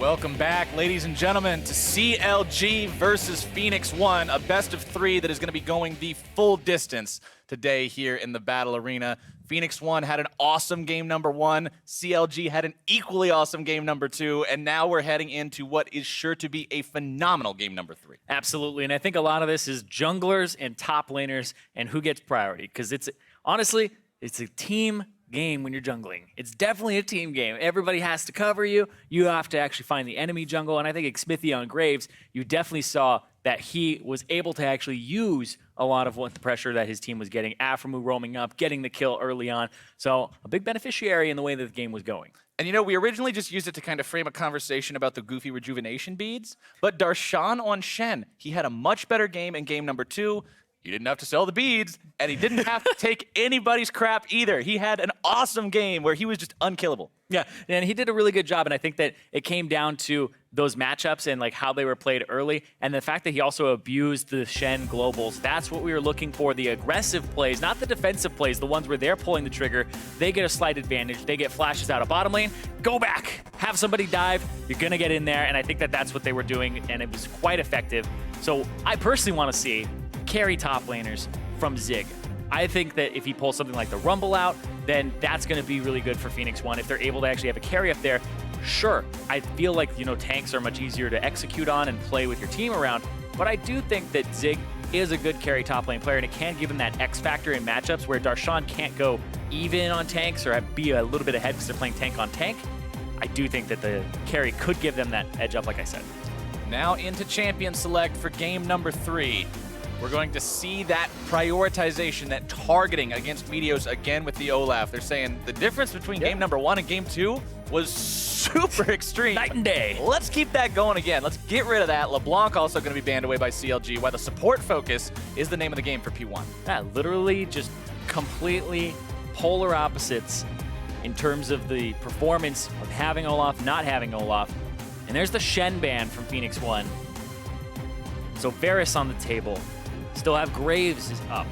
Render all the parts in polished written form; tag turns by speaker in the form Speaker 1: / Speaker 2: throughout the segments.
Speaker 1: Welcome back, ladies and gentlemen, to CLG versus Phoenix 1, a best of 3 that is going to be going the full distance today here in the Battle Arena. Phoenix 1 had an awesome game number 1, CLG had an equally awesome game number 2, and now we're heading into what is sure to be a phenomenal game number 3.
Speaker 2: Absolutely, and I think a lot of this is junglers and top laners and who gets priority, because honestly, it's a team game when you're jungling. It's definitely a team game. Everybody has to cover you. You have to actually find the enemy jungle, and I think Smithy on Graves, you definitely saw that he was able to actually use a lot of what the pressure that his team was getting. Aphromoo roaming up, getting the kill early on. So a big beneficiary in the way that the game was going.
Speaker 1: And you know, we originally just used it to kind of frame a conversation about the goofy rejuvenation beads, but Darshan on Shen, he had a much better game in game number 2. He didn't have to sell the beads, and he didn't have to take anybody's crap either. He had an awesome game where he was just unkillable.
Speaker 2: Yeah, and he did a really good job, and I think that it came down to those matchups and like how they were played early, and the fact that he also abused the Shen globals. That's what we were looking for, the aggressive plays, not the defensive plays, the ones where they're pulling the trigger. They get a slight advantage. They get flashes out of bottom lane. Go back, have somebody dive. You're going to get in there, and I think that that's what they were doing, and it was quite effective. So I personally want to see carry top laners from Zig. I think that if he pulls something like the Rumble out, then that's going to be really good for Phoenix 1. If they're able to actually have a carry up there, sure. I feel like, tanks are much easier to execute on and play with your team around, but I do think that Zig is a good carry top lane player, and it can give him that X factor in matchups where Darshan can't go even on tanks or be a little bit ahead because they're playing tank on tank. I do think that the carry could give them that edge up, like I said.
Speaker 1: Now into champion select for game number 3. We're going to see that prioritization, that targeting against Meteos again with the Olaf. They're saying the difference between game number 1 and game 2 was super extreme.
Speaker 2: Night and day.
Speaker 1: Let's keep that going again. Let's get rid of that. LeBlanc also going to be banned away by CLG, while the support focus is the name of the game for P1.
Speaker 2: Yeah, literally just completely polar opposites in terms of the performance of having Olaf, not having Olaf. And there's the Shen ban from Phoenix 1. So Varus on the table. Still have Graves is up.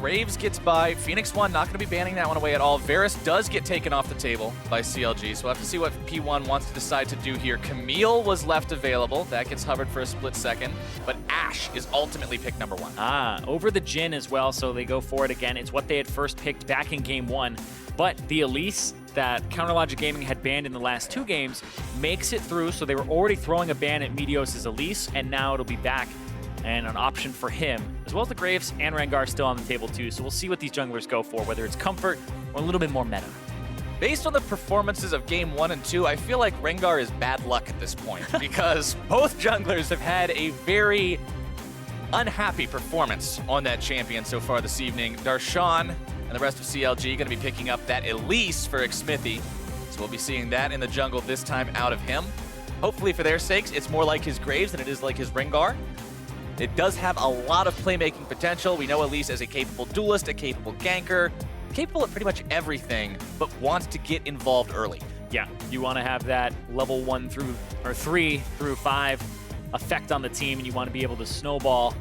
Speaker 1: Graves gets by. Phoenix 1 not going to be banning that one away at all. Varus does get taken off the table by CLG, so we'll have to see what P1 wants to decide to do here. Camille was left available. That gets hovered for a split second, but Ashe is ultimately pick number 1.
Speaker 2: Over the Jhin as well, so they go for it again. It's what they had first picked back in game 1, but the Elise that Counterlogic Gaming had banned in the last 2 games makes it through, so they were already throwing a ban at Meteos' Elise, and now it'll be back and an option for him, as well as the Graves and Rengar still on the table too. So we'll see what these junglers go for, whether it's comfort or a little bit more meta.
Speaker 1: Based on the performances of game 1 and 2, I feel like Rengar is bad luck at this point because both junglers have had a very unhappy performance on that champion so far this evening. Darshan and the rest of CLG going to be picking up that Elise for Smithy. So we'll be seeing that in the jungle this time out of him. Hopefully for their sakes, it's more like his Graves than it is like his Rengar. It does have a lot of playmaking potential. We know Elise as a capable duelist, a capable ganker, capable of pretty much everything, but wants to get involved early.
Speaker 2: Yeah, you want to have that level 1 through, or 3 through 5 effect on the team, and you want to be able to snowball.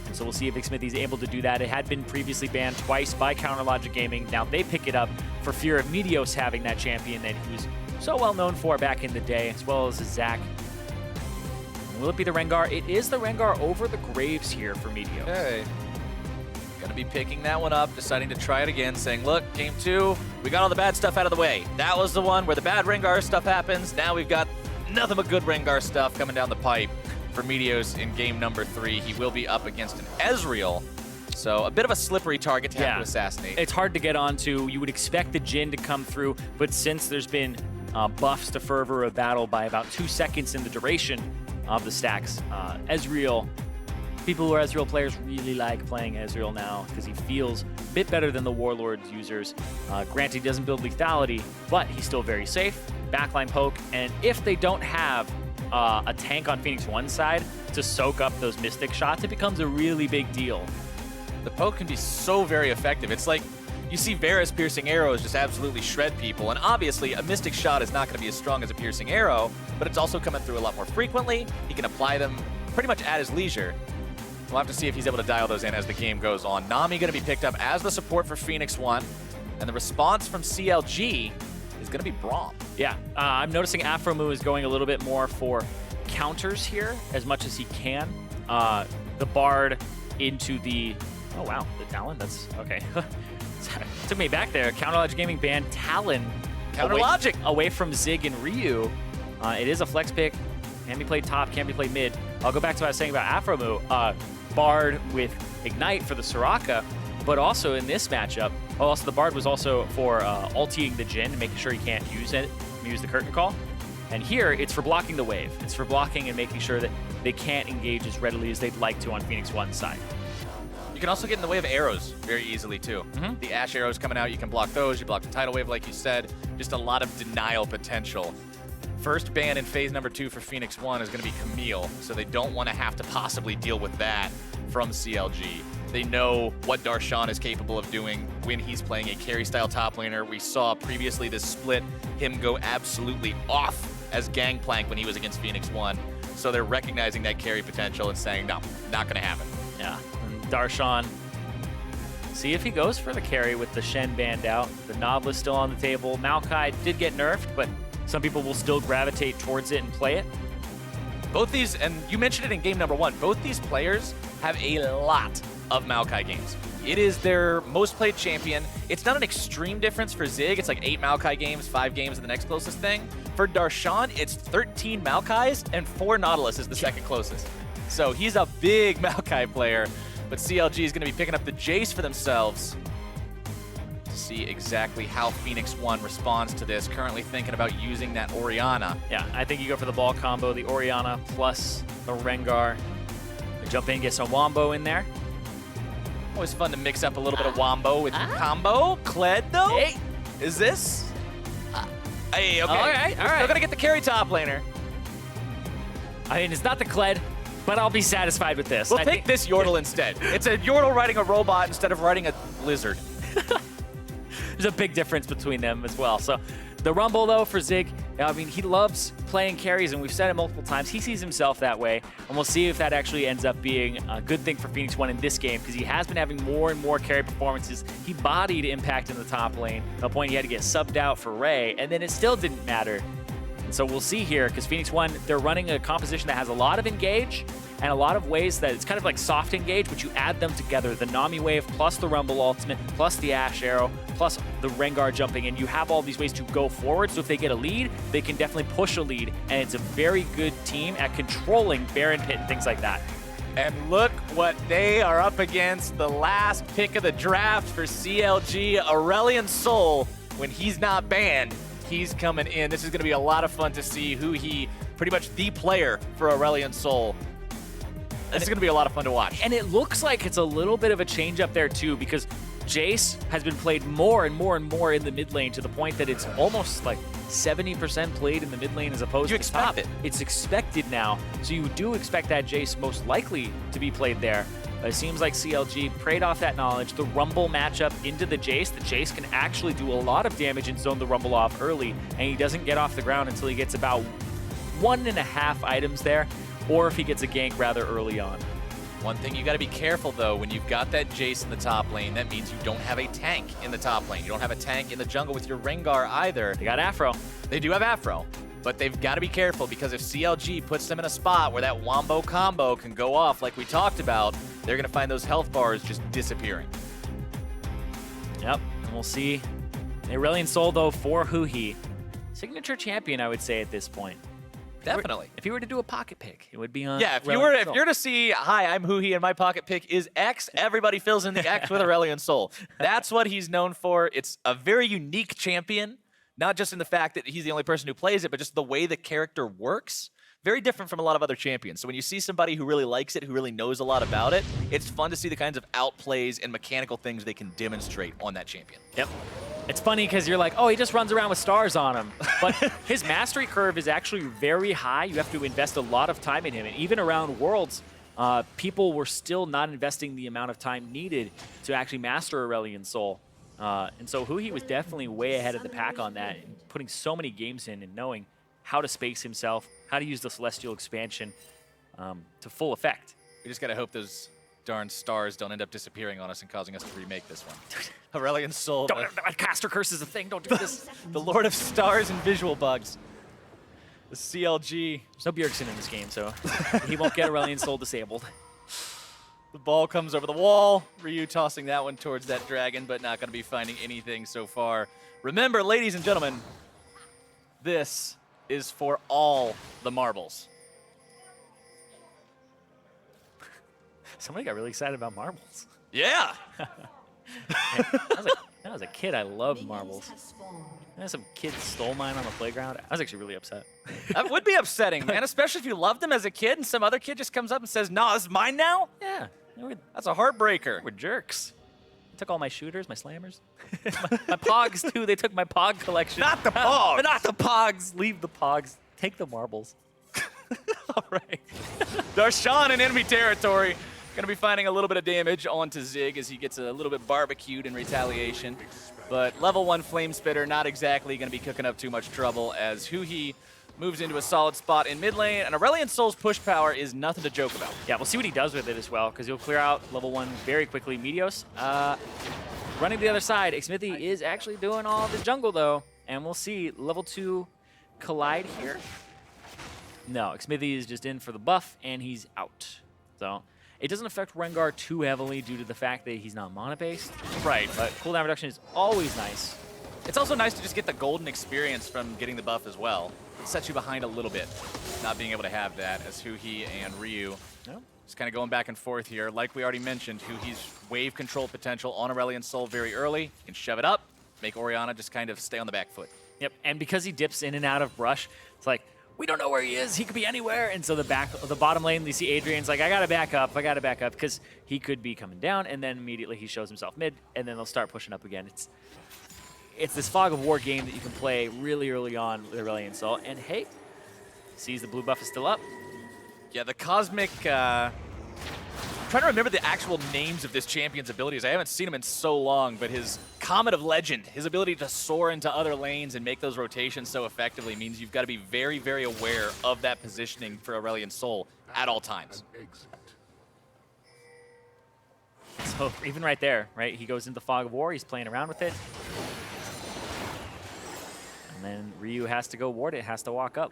Speaker 2: And so we'll see if Smithy's able to do that. It had been previously banned twice by Counterlogic Gaming. Now they pick it up for fear of Meteos having that champion that he was so well known for back in the day, as well as Zac. Will it be the Rengar? It is the Rengar over the Graves here for Meteos.
Speaker 1: Okay. Gonna be picking that one up, deciding to try it again, saying, look, game 2, we got all the bad stuff out of the way. That was the one where the bad Rengar stuff happens. Now we've got nothing but good Rengar stuff coming down the pipe for Meteos in game number 3. He will be up against an Ezreal. So a bit of a slippery target to have to assassinate.
Speaker 2: It's hard to get onto. You would expect the Jhin to come through, but since there's been buffs to fervor of battle by about 2 seconds in the duration of the stacks, Ezreal, people who are Ezreal players really like playing Ezreal now because he feels a bit better than the Warlords users. Granted, he doesn't build lethality, but he's still very safe. Backline poke, and if they don't have a tank on Phoenix 1's side to soak up those Mystic shots, it becomes a really big deal.
Speaker 1: The poke can be so very effective. It's like you see Varus piercing arrows just absolutely shred people, and obviously a Mystic shot is not going to be as strong as a piercing arrow, but it's also coming through a lot more frequently. He can apply them pretty much at his leisure. We'll have to see if he's able to dial those in as the game goes on. Nami going to be picked up as the support for Phoenix 1, and the response from CLG is going to be Braum.
Speaker 2: Yeah, I'm noticing Afromu is going a little bit more for counters here as much as he can. The Bard into the, oh wow, the Talon, that's, okay. Took me back there. Counter Logic Gaming banned Talon.
Speaker 1: Counter Logic.
Speaker 2: Away from Zig and Ryu. It is a flex pick. Can be played top, can be played mid. I'll go back to what I was saying about Afromu. Bard with Ignite for the Soraka, but also in this matchup, also the Bard was also for ulting the Jhin, making sure he can't use it, use the Curtain Call. And here, it's for blocking the wave. It's for blocking and making sure that they can't engage as readily as they'd like to on Phoenix One's side.
Speaker 1: You can also get in the way of arrows very easily, too. The Ashe arrows coming out, you can block those. You block the Tidal Wave, like you said. Just a lot of denial potential. First ban in phase number 2 for Phoenix One is going to be Camille, so they don't want to have to possibly deal with that from CLG. They know what Darshan is capable of doing when he's playing a carry-style top laner. We saw previously this split him go absolutely off as Gangplank when he was against Phoenix One. So they're recognizing that carry potential and saying, no, not going to happen.
Speaker 2: Yeah, and Darshan, see if he goes for the carry with the Shen banned out. The Novelist still on the table. Maokai did get nerfed, but some people will still gravitate towards it and play it.
Speaker 1: Both these, and you mentioned it in game number 1, both these players have a lot of Maokai games. It is their most played champion. It's not an extreme difference for Zig. It's like 8 Maokai games, 5 games of the next closest thing. For Darshan, it's 13 Maokais and 4 Nautilus is the second closest. So he's a big Maokai player, but CLG is going to be picking up the Jace for themselves. See exactly how Phoenix One responds to this. Currently thinking about using that Orianna.
Speaker 2: Yeah, I think you go for the ball combo, the Orianna plus the Rengar. They jump in, get some Wombo in there.
Speaker 1: Always fun to mix up a little bit of Wombo with combo. Kled, though?
Speaker 2: Hey.
Speaker 1: Is this? Hey, okay.
Speaker 2: All right.
Speaker 1: Still gonna get the carry top laner.
Speaker 2: I mean, it's not the Kled, but I'll be satisfied with this.
Speaker 1: We'll take this Yordle instead. It's a Yordle riding a robot instead of riding a lizard.
Speaker 2: There's a big difference between them as well. So the Rumble, though, for Zig, I mean, he loves playing carries, and we've said it multiple times. He sees himself that way, and we'll see if that actually ends up being a good thing for Phoenix One in this game, because he has been having more and more carry performances. He bodied Impact in the top lane, to the point he had to get subbed out for Ray, and then it still didn't matter. And so we'll see here, because Phoenix One, they're running a composition that has a lot of engage, and a lot of ways that it's kind of like soft engage, but you add them together. The Nami Wave plus the Rumble Ultimate plus the Ashe Arrow plus the Rengar jumping in. You have all these ways to go forward, so if they get a lead, they can definitely push a lead, and it's a very good team at controlling Baron Pit and things like that.
Speaker 1: And look what they are up against. The last pick of the draft for CLG, Aurelion Sol. When he's not banned, he's coming in. This is going to be a lot of fun to see who pretty much the player for Aurelion Sol. This is going to be a lot of fun to watch.
Speaker 2: And it looks like it's a little bit of a change up there too, because Jace has been played more and more and more in the mid lane, to the point that it's almost like 70% played in the mid lane as opposed to top. It's expected now, so you do expect that Jace most likely to be played there. But it seems like CLG preyed off that knowledge. The Rumble matchup into the Jace can actually do a lot of damage and zone the Rumble off early, and he doesn't get off the ground until he gets about 1.5 items there, or if he gets a gank rather early on.
Speaker 1: One thing you got to be careful, though, when you've got that Jace in the top lane, that means you don't have a tank in the top lane. You don't have a tank in the jungle with your Rengar either.
Speaker 2: They got Afro.
Speaker 1: They do have Afro, but they've got to be careful, because if CLG puts them in a spot where that Wombo combo can go off like we talked about, they're going to find those health bars just disappearing.
Speaker 2: Yep, and we'll see. Aurelion Sol, though, for Huhi. Signature champion, I would say, at this point.
Speaker 1: Definitely.
Speaker 2: If you were to do a pocket pick, it would be on.
Speaker 1: Yeah, if you're to see, hi, I'm Huhi and my pocket pick is X, everybody fills in the X with Aurelion Sol. That's what he's known for. It's a very unique champion, not just in the fact that he's the only person who plays it, but just the way the character works. Very different from a lot of other champions. So when you see somebody who really likes it, who really knows a lot about it, it's fun to see the kinds of outplays and mechanical things they can demonstrate on that champion.
Speaker 2: Yep. It's funny because you're like, oh, he just runs around with stars on him. But his mastery curve is actually very high. You have to invest a lot of time in him. And even around Worlds, people were still not investing the amount of time needed to actually master Aurelion Sol. And so Huhi was definitely way ahead of the pack on that, and putting so many games in and knowing how to space himself, how to use the Celestial Expansion to full effect.
Speaker 1: We just got to hope those darn stars don't end up disappearing on us and causing us to remake this one. Aurelion Sol,
Speaker 2: Caster curse is a thing. Don't do this.
Speaker 1: the Lord of Stars and Visual Bugs. The CLG.
Speaker 2: There's no Bjergsen in this game, so he won't get Aurelion Sol disabled.
Speaker 1: The ball comes over the wall. Ryu tossing that one towards that dragon, but not going to be finding anything so far. Remember, ladies and gentlemen, this is for all the marbles.
Speaker 2: Somebody got really excited about marbles.
Speaker 1: Yeah.
Speaker 2: When I was a kid, I loved marbles. Some kid stole mine on the playground. I was actually really upset.
Speaker 1: That would be upsetting, man, especially if you loved them as a kid and some other kid just comes up and says, "No, this is mine now."
Speaker 2: Yeah.
Speaker 1: That's a heartbreaker.
Speaker 2: We're jerks. They took all my shooters, my slammers. my pogs, too. They took my pog collection.
Speaker 1: Not the pogs.
Speaker 2: Not the pogs. Leave the pogs. Take the marbles.
Speaker 1: All right. Darshan in enemy territory. Going to be finding a little bit of damage onto Zig as he gets a little bit barbecued in retaliation. But level 1 Flame Spitter not exactly going to be cooking up too much trouble as Huhi moves into a solid spot in mid lane. And Aurelion Sol's push power is nothing to joke about.
Speaker 2: Yeah, we'll see what he does with it as well, because he'll clear out level 1 very quickly. Meteos running to the other side. Xmithie is actually doing all the jungle, though. And we'll see level 2 collide here. No, Xmithie is just in for the buff, and he's out. So it doesn't affect Rengar too heavily due to the fact that he's not mana-based.
Speaker 1: Right.
Speaker 2: But cooldown reduction is always nice.
Speaker 1: It's also nice to just get the golden experience from getting the buff as well. It sets you behind a little bit, not being able to have that as Huhi and Ryu just kind of going back and forth here. Like we already mentioned, Huhi's wave control potential on Aurelion Sol very early. You can shove it up, make Orianna just kind of stay on the back foot.
Speaker 2: Yep, and because he dips in and out of brush, it's like, we don't know where he is. He could be anywhere. And so the bottom lane, you see Adrian's like, I got to back up, because he could be coming down, and then immediately he shows himself mid, and then they'll start pushing up again. It's this fog of war game that you can play really early on with Aurelion Sol. And hey, sees the blue buff is still up.
Speaker 1: Yeah, the Cosmic... I'm trying to remember the actual names of this champion's abilities. I haven't seen him in so long, but his Comet of Legend, his ability to soar into other lanes and make those rotations so effectively means you've got to be very, very aware of that positioning for Aurelion Sol at all times.
Speaker 2: So even right there, right, he goes into Fog of War, he's playing around with it. And then Ryu has to go ward it, has to walk up.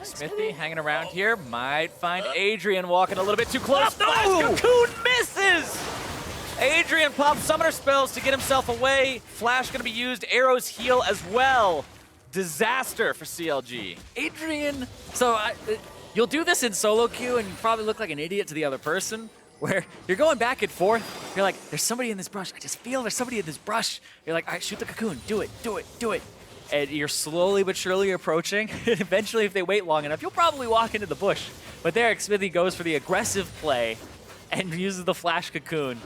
Speaker 1: Xmithie hanging around here, might find Adrian walking a little bit too close.
Speaker 2: No!
Speaker 1: Cocoon misses! Adrian pops summoner spells to get himself away. Flash going to be used, arrows heal as well. Disaster for CLG.
Speaker 2: Adrian, so you'll do this in solo queue and you probably look like an idiot to the other person, where you're going back and forth. You're like, there's somebody in this brush. I just feel there's somebody in this brush. You're like, all right, shoot the cocoon. Do it, do it, do it. And you're slowly but surely approaching. And eventually, if they wait long enough, you'll probably walk into the bush. But there, Xmithie goes for the aggressive play and uses the flash cocoon.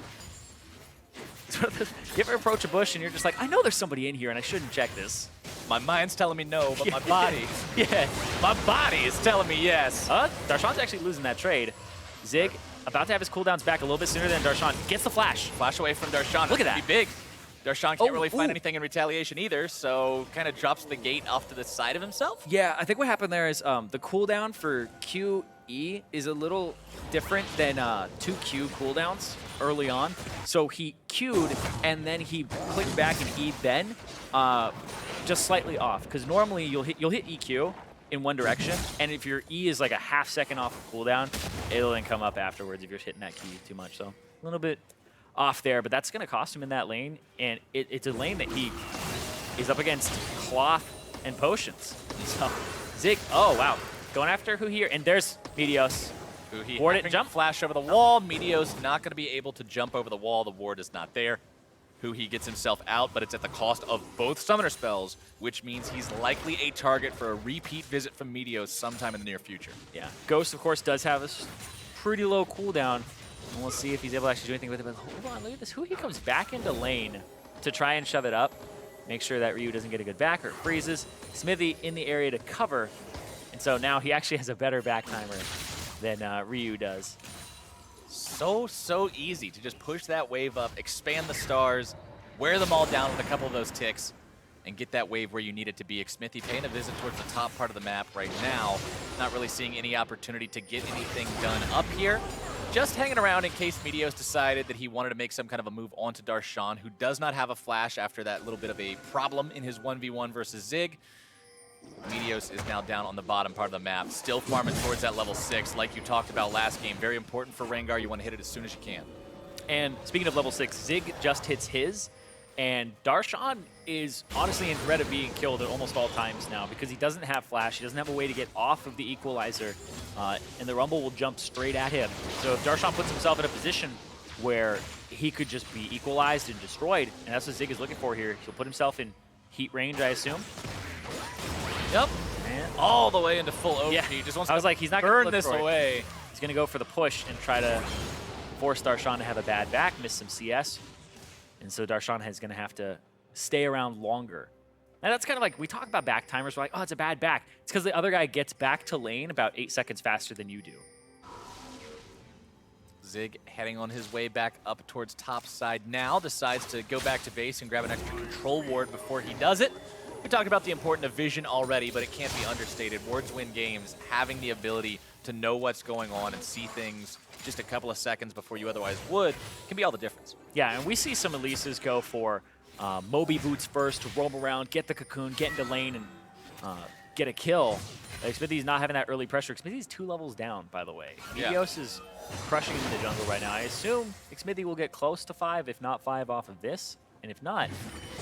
Speaker 2: You ever approach a bush and you're just like, I know there's somebody in here and I shouldn't check this.
Speaker 1: My mind's telling me no, but my body,
Speaker 2: yeah,
Speaker 1: my body is telling me yes.
Speaker 2: Darshan's actually losing that trade. Zig about to have his cooldowns back a little bit sooner than Darshan. Gets the flash.
Speaker 1: Flash away from Darshan.
Speaker 2: Look at that.
Speaker 1: Be big. Darshan can't really find anything in retaliation either, so kind of drops the gate off to the side of himself.
Speaker 2: Yeah, I think what happened there is the cooldown for QE is a little different than 2Q cooldowns early on. So he Q'd and then he clicked back and E'd then, just slightly off. Because normally you'll hit EQ in one direction, and if your E is like a half second off of cooldown, it'll then come up afterwards if you're hitting that key too much. So a little bit off there, but that's going to cost him in that lane, and it's a lane that he is up against cloth and potions. So Zig, oh wow, going after who here, and there's Meteos.
Speaker 1: Ward it, jump. Flash over the wall. Meteos not going to be able to jump over the wall. The ward is not there. Huhi gets himself out, but it's at the cost of both summoner spells, which means he's likely a target for a repeat visit from Meteos sometime in the near future.
Speaker 2: Yeah, Ghost, of course, does have a pretty low cooldown. And we'll see if he's able to actually do anything with it. But hold on, look at this. Huhi comes back into lane to try and shove it up. Make sure that Ryu doesn't get a good back or it freezes. Xmithie in the area to cover. And so now he actually has a better back timer than Ryu does.
Speaker 1: So easy to just push that wave up, expand the stars, wear them all down with a couple of those ticks, and get that wave where you need it to be. Xmithie paying a visit towards the top part of the map right now. Not really seeing any opportunity to get anything done up here. just hanging around in case Meteos decided that he wanted to make some kind of a move onto Darshan, who does not have a flash after that little bit of a problem in his 1v1 versus Zig. Meteos is now down on the bottom part of the map, still farming towards that level 6, like you talked about last game. Very important for Rengar. You want to hit it as soon as you can.
Speaker 2: And speaking of level 6, Zig just hits his, and Darshan is honestly in threat of being killed at almost all times now because he doesn't have flash, he doesn't have a way to get off of the equalizer, and the Rumble will jump straight at him. So if Darshan puts himself in a position where he could just be equalized and destroyed, and that's what Zig is looking for here, he'll put himself in heat range, I assume.
Speaker 1: Yep,
Speaker 2: And
Speaker 1: all the way into full OP.
Speaker 2: yeah.
Speaker 1: He just wants
Speaker 2: I was
Speaker 1: to
Speaker 2: like, he's not
Speaker 1: burn
Speaker 2: gonna
Speaker 1: this away.
Speaker 2: He's going to go for the push and try to force Darshan to have a bad back, miss some CS. And so Darshan is going to have to stay around longer. And that's kind of like, we talk about back timers, we're like, oh, it's a bad back. It's because the other guy gets back to lane about 8 seconds faster than you do.
Speaker 1: Zig heading on his way back up towards top side now, decides to go back to base and grab an extra control ward before he does it. We talked about the importance of vision already, but it can't be understated. Wards win games. Having the ability to know what's going on and see things just a couple of seconds before you otherwise would can be all the difference.
Speaker 2: Yeah, and we see some Elises go for Moby boots first to roam around, get the cocoon, get into lane, and get a kill. Xmithie's not having that early pressure. Xmithie's 2 levels down, by the way.
Speaker 1: Yeah.
Speaker 2: Meteos is crushing him in the jungle right now. I assume Xmithie will get close to 5, if not 5 off of this. And if not,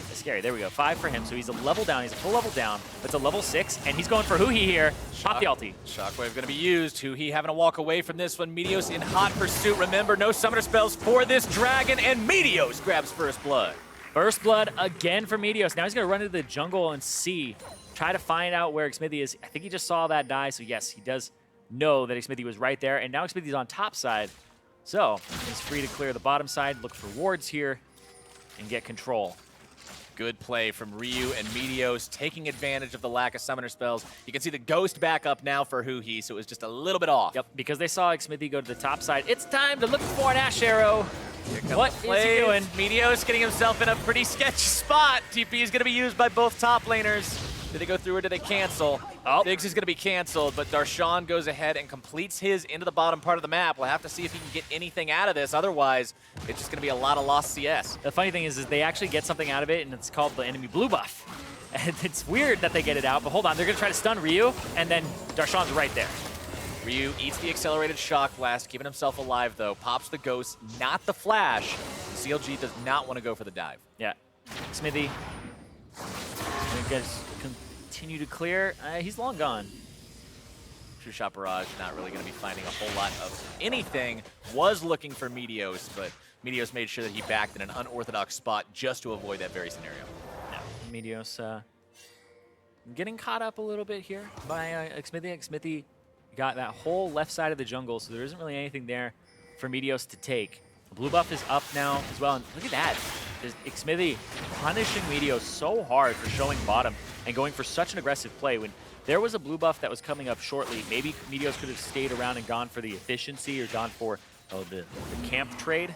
Speaker 2: it's scary. There we go, 5 for him. So he's a level down. He's a full level down. It's a level 6, and he's going for Huhi here. Pop the ulti.
Speaker 1: Shockwave going to be used. Huhi having to walk away from this one. Meteos in hot pursuit. Remember, no summoner spells for this dragon, and Meteos grabs first blood.
Speaker 2: First blood again for Meteos. Now he's going to run into the jungle and see, try to find out where Xmithie is. I think he just saw that die, so yes, he does know that Xmithie was right there, and now Xmithie's on top side. So he's free to clear the bottom side, look for wards here, and get control.
Speaker 1: Good play from Ryu and Meteos, taking advantage of the lack of summoner spells. You can see the ghost back up now for Huhi, so it was just a little bit off.
Speaker 2: Yep, because they saw Xmithie go to the top side. It's time to look for an Ash Arrow. What is he doing?
Speaker 1: Meteos getting himself in a pretty sketchy spot. TP is going to be used by both top laners. Did they go through or did they cancel?
Speaker 2: Oh.
Speaker 1: Biggs is going to be canceled, but Darshan goes ahead and completes his into the bottom part of the map. We'll have to see if he can get anything out of this. Otherwise, it's just going to be a lot of lost CS.
Speaker 2: The funny thing is they actually get something out of it, and it's called the enemy blue buff. And it's weird that they get it out, but hold on. They're going to try to stun Ryu, and then Darshan's right there.
Speaker 1: Ryu eats the accelerated shock blast, keeping himself alive, though. Pops the ghost, not the flash. CLG does not want to go for the dive.
Speaker 2: Yeah. Xmithie. You guys continue to clear. He's long gone.
Speaker 1: True Shot Barrage not really going to be finding a whole lot of anything. Was looking for Meteos, but Meteos made sure that he backed in an unorthodox spot just to avoid that very scenario.
Speaker 2: Yeah. Meteos getting caught up a little bit here by Xmithie. Xmithie got that whole left side of the jungle, so there isn't really anything there for Meteos to take. The blue buff is up now as well, and look at that. Xmithie punishing Meteos so hard for showing bottom and going for such an aggressive play. When there was a blue buff that was coming up shortly, maybe Meteos could have stayed around and gone for the efficiency or gone for the camp trade.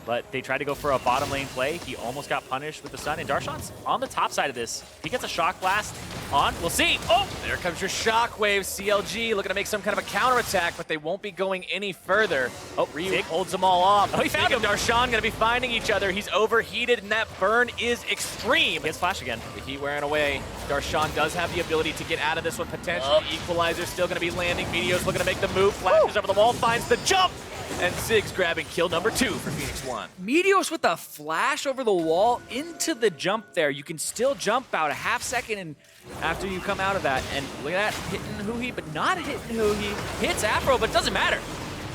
Speaker 2: But they tried to go for a bottom lane play. He almost got punished with the stun. And Darshan's on the top side of this. If he gets a shock blast on, we'll see. Oh,
Speaker 1: there comes your shockwave. CLG looking to make some kind of a counterattack, but they won't be going any further. Oh, Ryu holds them all off.
Speaker 2: Oh, he found him.
Speaker 1: Darshan going to be finding each other. He's overheated, and that burn is extreme.
Speaker 2: He gets flash again.
Speaker 1: The heat wearing away. Darshan does have the ability to get out of this one potentially. Equalizer still going to be landing. Meteos looking to make the move. Flashes over the wall, finds the jump. And Zig's grabbing kill number 2 for Phoenix 1.
Speaker 2: Meteos with a flash over the wall into the jump there. You can still jump about a half second and after you come out of that. And look at that, hitting Huhi, but not hitting Huhi. Hits Afro, but doesn't matter.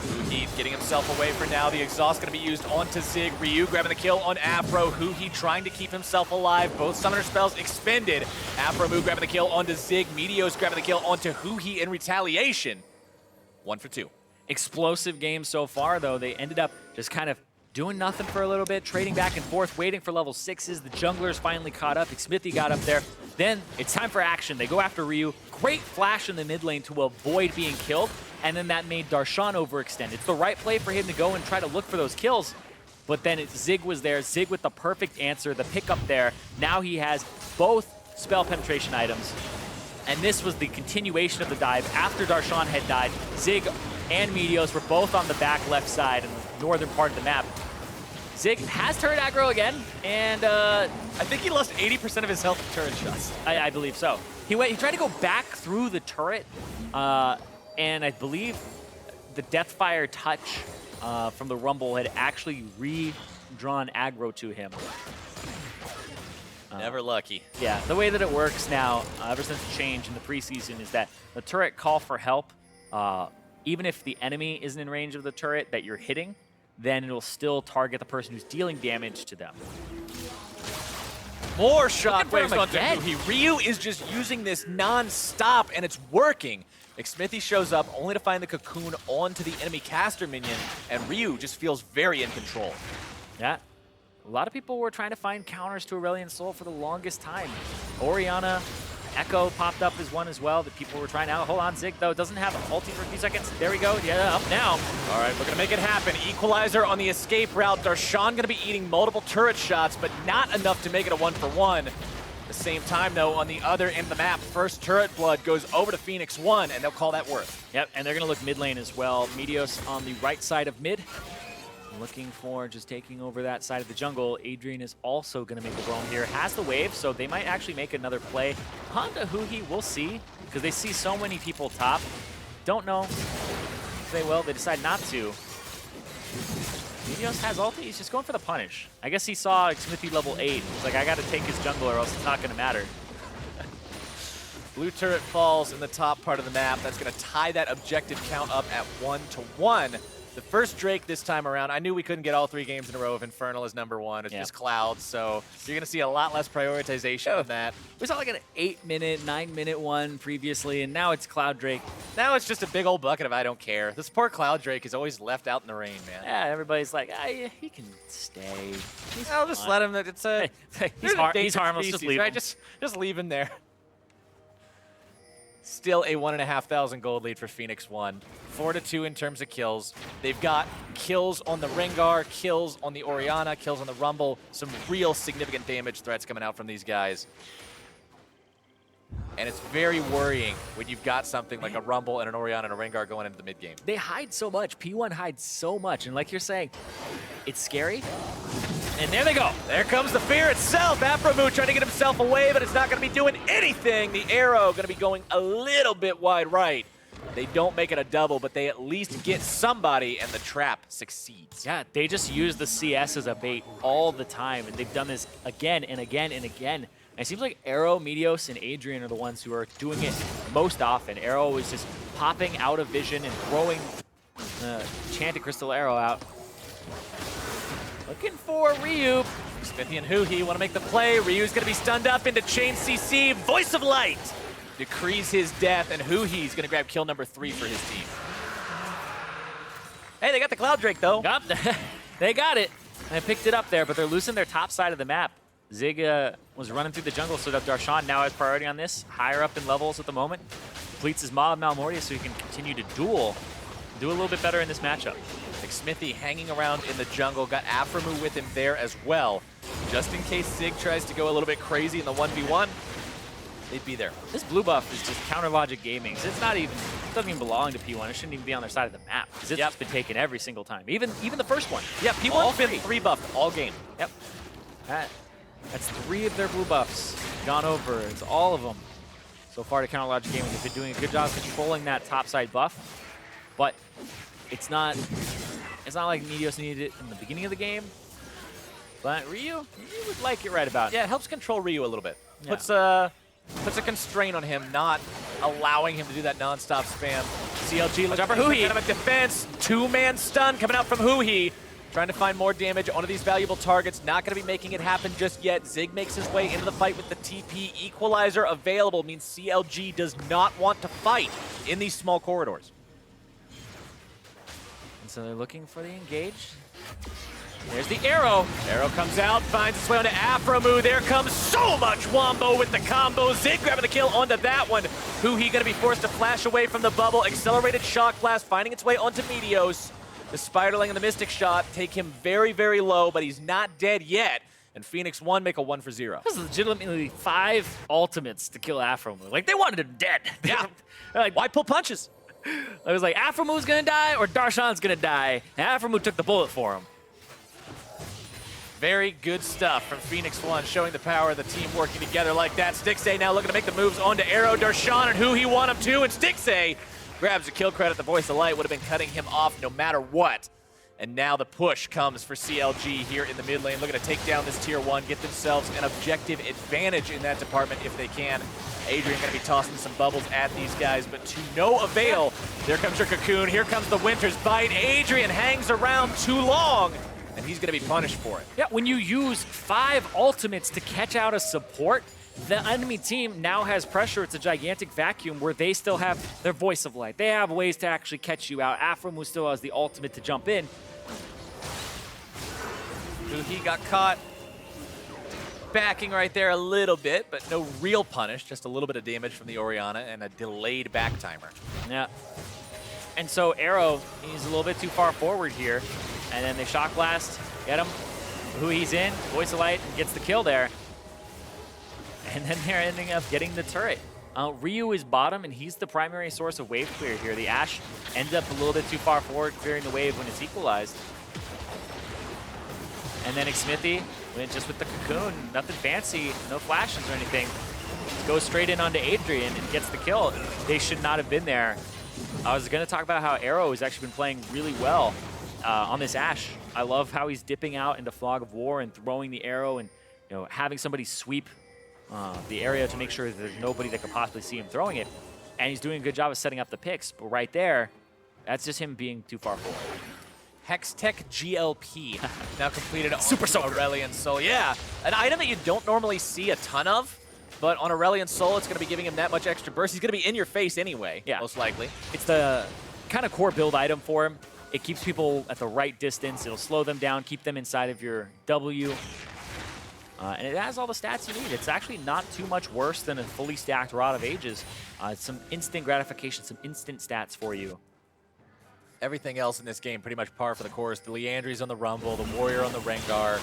Speaker 1: Huhi getting himself away for now. The exhaust going to be used onto Zig. Ryu grabbing the kill on Afro. Huhi trying to keep himself alive. Both summoner spells expended. Afro move grabbing the kill onto Zig. Meteos grabbing the kill onto Huhi in retaliation. 1 for 2.
Speaker 2: Explosive game so far, though. They ended up just kind of doing nothing for a little bit, trading back and forth, waiting for level 6s. The junglers finally caught up. Xmithie got up there. Then it's time for action. They go after Ryu. Great flash in the mid lane to avoid being killed, and then that made Darshan overextend. It's the right play for him to go and try to look for those kills, but then Zig was there. Zig with the perfect answer, the pickup there. Now he has both spell penetration items, and this was the continuation of the dive. After Darshan had died, Zig and Meteos were both on the back left side in the northern part of the map. Zig has turret aggro again, and
Speaker 1: I think he lost 80% of his health to turret shots.
Speaker 2: I believe so. He tried to go back through the turret, and I believe the Deathfire touch from the Rumble had actually redrawn aggro to him.
Speaker 1: Never lucky.
Speaker 2: Yeah, the way that it works now, ever since the change in the preseason, is that the turret call for help, even if the enemy isn't in range of the turret that you're hitting, then it'll still target the person who's dealing damage to them.
Speaker 1: More shockwaves onto
Speaker 2: again.
Speaker 1: Huhi. Ryu is just using this non-stop, and it's working. Smithy shows up only to find the cocoon onto the enemy caster minion, and Ryu just feels very in control.
Speaker 2: Yeah. A lot of people were trying to find counters to Aurelion Sol for the longest time. Orianna, Echo popped up as one as well that people were trying out. Hold on, Zig, though, doesn't have an ulti for a few seconds. There we go. Yeah, up now.
Speaker 1: All right, we're going to make it happen. Equalizer on the escape route. Darshan going to be eating multiple turret shots, but not enough to make it a 1-for-1. At the same time, though, on the other end of the map, first turret blood goes over to Phoenix1, and they'll call that worth.
Speaker 2: Yep, and they're going to look mid lane as well. Meteos on the right side of mid. Looking for just taking over that side of the jungle. Adrian is also going to make a roam here. Has the wave, so they might actually make another play. Honda Huhi, we'll see, because they see so many people top. Don't know if they will. They decide not to. Meteos has ulti. He's just going for the punish. I guess he saw Smithy level 8. He's like, I got to take his jungle or else it's not going to matter.
Speaker 1: Blue turret falls in the top part of the map. That's going to tie that objective count up at 1-1. The first Drake this time around, I knew we couldn't get all 3 games in a row if Infernal is #1. It's just Cloud, so you're going to see a lot less prioritization of that.
Speaker 2: We saw like an 8-minute, 9-minute one previously, and now it's Cloud Drake.
Speaker 1: Now it's just a big old bucket of I don't care. This poor Cloud Drake is always left out in the rain, man.
Speaker 2: Yeah, everybody's like, he can stay.
Speaker 1: I'll just let him. It's a
Speaker 2: he's harmless.
Speaker 1: Species,
Speaker 2: just leave
Speaker 1: right?
Speaker 2: him.
Speaker 1: Just leave him there. Still a 1,500 gold lead for Phoenix1. 4-2 in terms of kills. They've got kills on the Rengar, kills on the Orianna, kills on the Rumble. Some real significant damage threats coming out from these guys. And it's very worrying when you've got something like a Rumble and an Orianna and a Rengar going into the mid game.
Speaker 2: They hide so much. P1 hides so much. And like you're saying, it's scary. And there they go.
Speaker 1: There comes the fear itself. Aphromoo trying to get himself away, but it's not going to be doing anything. The arrow going to be going a little bit wide right. They don't make it a double, but they at least get somebody, and the trap succeeds.
Speaker 2: Yeah, they just use the CS as a bait all the time, and they've done this again and again and again. And it seems like Arrow, Meteos, and Adrian are the ones who are doing it most often. Arrow is just popping out of vision and throwing Enchanted Crystal Arrow out. Looking for Ryu.
Speaker 1: Smithy and Huhi want to make the play. Ryu's going to be stunned up into Chain CC. Voice of Light decrees his death, and Huhi's going to grab kill number 3 for his team. Hey, they got the Cloud Drake, though.
Speaker 2: Yep, they got it. They picked it up there, but they're losing their top side of the map. Zig was running through the jungle, so that Darshan now has priority on this. Higher up in levels at the moment. Completes his Maw of Malmortia so he can continue to duel. Do a little bit better in this matchup.
Speaker 1: Smithy hanging around in the jungle, got Aphromoo with him there as well. Just in case Zig tries to go a little bit crazy in the 1v1, they'd be there.
Speaker 2: This blue buff is just counter logic gaming. So it doesn't even belong to P1. It shouldn't even be on their side of the map. Because it's just been taken every single time. Even the first one.
Speaker 1: Yeah, P1's been 3 buffed all game.
Speaker 2: Yep. That's 3 of their blue buffs gone over. It's all of them. So far to counter logic gaming, they've been doing a good job controlling that top side buff. But it's not like Meteos needed it in the beginning of the game. But Ryu would like it right about.
Speaker 1: Yeah, it helps control Ryu a little bit.
Speaker 2: Yeah.
Speaker 1: Puts a constraint on him, not allowing him to do that non-stop spam. CLG looking
Speaker 2: for Huhi.
Speaker 1: Kind of a defense. 2-man stun coming out from Huhi. Trying to find more damage onto these valuable targets. Not going to be making it happen just yet. Zig makes his way into the fight with the TP. Equalizer available means CLG does not want to fight in these small corridors.
Speaker 2: And so they're looking for the engage. There's the arrow.
Speaker 1: Arrow comes out, finds its way onto Aphromoo. There comes so much Wombo with the combo. Zig grabbing the kill onto that one. Huhi going to be forced to flash away from the bubble. Accelerated shock blast finding its way onto Meteos. The Spiderling and the Mystic Shot take him very, very low, but he's not dead yet. And Phoenix1 make a 1-for-0.
Speaker 2: This is legitimately 5 ultimates to kill Aphromoo. Like, they wanted him dead.
Speaker 1: Yeah.
Speaker 2: They're like,
Speaker 1: why pull punches?
Speaker 2: I was like, Aframu's gonna die or Darshan's gonna die. And Aframu took the bullet for him.
Speaker 1: Very good stuff from Phoenix One, showing the power of the team working together like that. Stixxay now looking to make the moves onto Arrow. Darshan and who he want him to, and Stixxay grabs a kill credit. The voice of light would have been cutting him off no matter what. And now the push comes for CLG here in the mid lane, looking to take down this tier 1, get themselves an objective advantage in that department if they can. Adrian going to be tossing some bubbles at these guys, but to no avail. There comes your Cocoon, here comes the Winter's Bite. Adrian hangs around too long, and he's going to be punished for it.
Speaker 2: Yeah, when you use 5 ultimates to catch out a support, the enemy team now has pressure. It's a gigantic vacuum where they still have their voice of light. They have ways to actually catch you out. Aframu still has the ultimate to jump in.
Speaker 1: He got caught backing right there a little bit, but no real punish. Just a little bit of damage from the Orianna and a delayed back timer.
Speaker 2: Yeah. And so Arrow, he's a little bit too far forward here. And then they shock blast, get him. Who he's in, voice of light, gets the kill there. And then they're ending up getting the turret. Ryu is bottom, and he's the primary source of wave clear here. The Ashe ends up a little bit too far forward, clearing the wave when it's equalized. And then Xmithy went just with the Cocoon. Nothing fancy, no flashes or anything. Goes straight in onto Adrian and gets the kill. They should not have been there. I was going to talk about how Arrow has actually been playing really well on this Ashe. I love how he's dipping out into Fog of War and throwing the arrow and having somebody sweep the area to make sure that there's nobody that could possibly see him throwing it. And he's doing a good job of setting up the picks. But right there, that's just him being too far forward.
Speaker 1: Hextech GLP now completed on
Speaker 2: Super Soaker.
Speaker 1: Aurelion Soul. Yeah, an item that you don't normally see a ton of, but on Aurelion Soul, it's going to be giving him that much extra burst. He's going to be in your face anyway, most likely.
Speaker 2: It's the kind of core build item for him. It keeps people at the right distance. It'll slow them down, keep them inside of your W. And it has all the stats you need. It's actually not too much worse than a fully stacked Rod of Ages. It's some instant gratification, some instant stats for you.
Speaker 1: Everything else in this game pretty much par for the course. The Leandry's on the Rumble, the Warrior on the Rengar,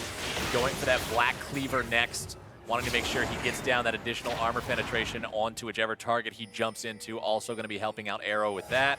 Speaker 1: going for that Black Cleaver next, wanting to make sure he gets down that additional armor penetration onto whichever target he jumps into. Also going to be helping out Arrow with that.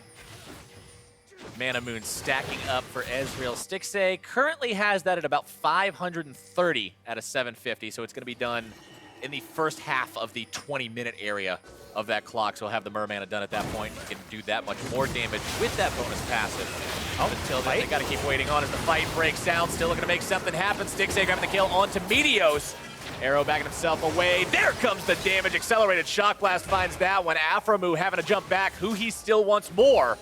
Speaker 1: Mana Moon stacking up for Ezreal. Stixxay currently has that at about 530 out of 750, so it's going to be done in the first half of the 20-minute area of that clock, so he'll have the Mermana done at that point. He can do that much more damage with that bonus passive. Until then, they got to keep waiting on as the fight breaks down. Still looking to make something happen. Stixxay grabbing the kill onto Meteos. Arrow backing himself away. There comes the damage. Accelerated Shock Blast finds that one. Aframu having to jump back. Who he still wants more.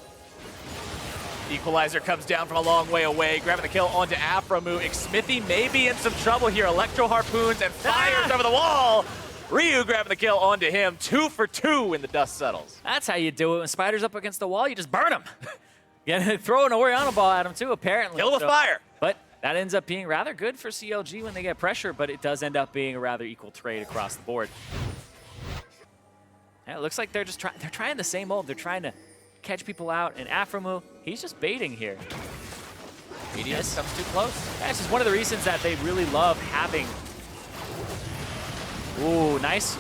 Speaker 1: Equalizer comes down from a long way away, grabbing the kill onto Aframu. Xmithy may be in some trouble here. Electro Harpoons and fires over the wall. Ryu grabbing the kill onto him. 2 for 2 when the dust settles.
Speaker 2: That's how you do it. When Spider's up against the wall, you just burn him. You throw an Orianna ball at him too, apparently.
Speaker 1: Kill with fire.
Speaker 2: But that ends up being rather good for CLG when they get pressure, but it does end up being a rather equal trade across the board. Yeah, it looks like they're trying the same old. They're trying to catch people out, and Aframu, he's just baiting here.
Speaker 1: Meteos comes too close.
Speaker 2: That's just one of the reasons that they really love having. Ooh, nice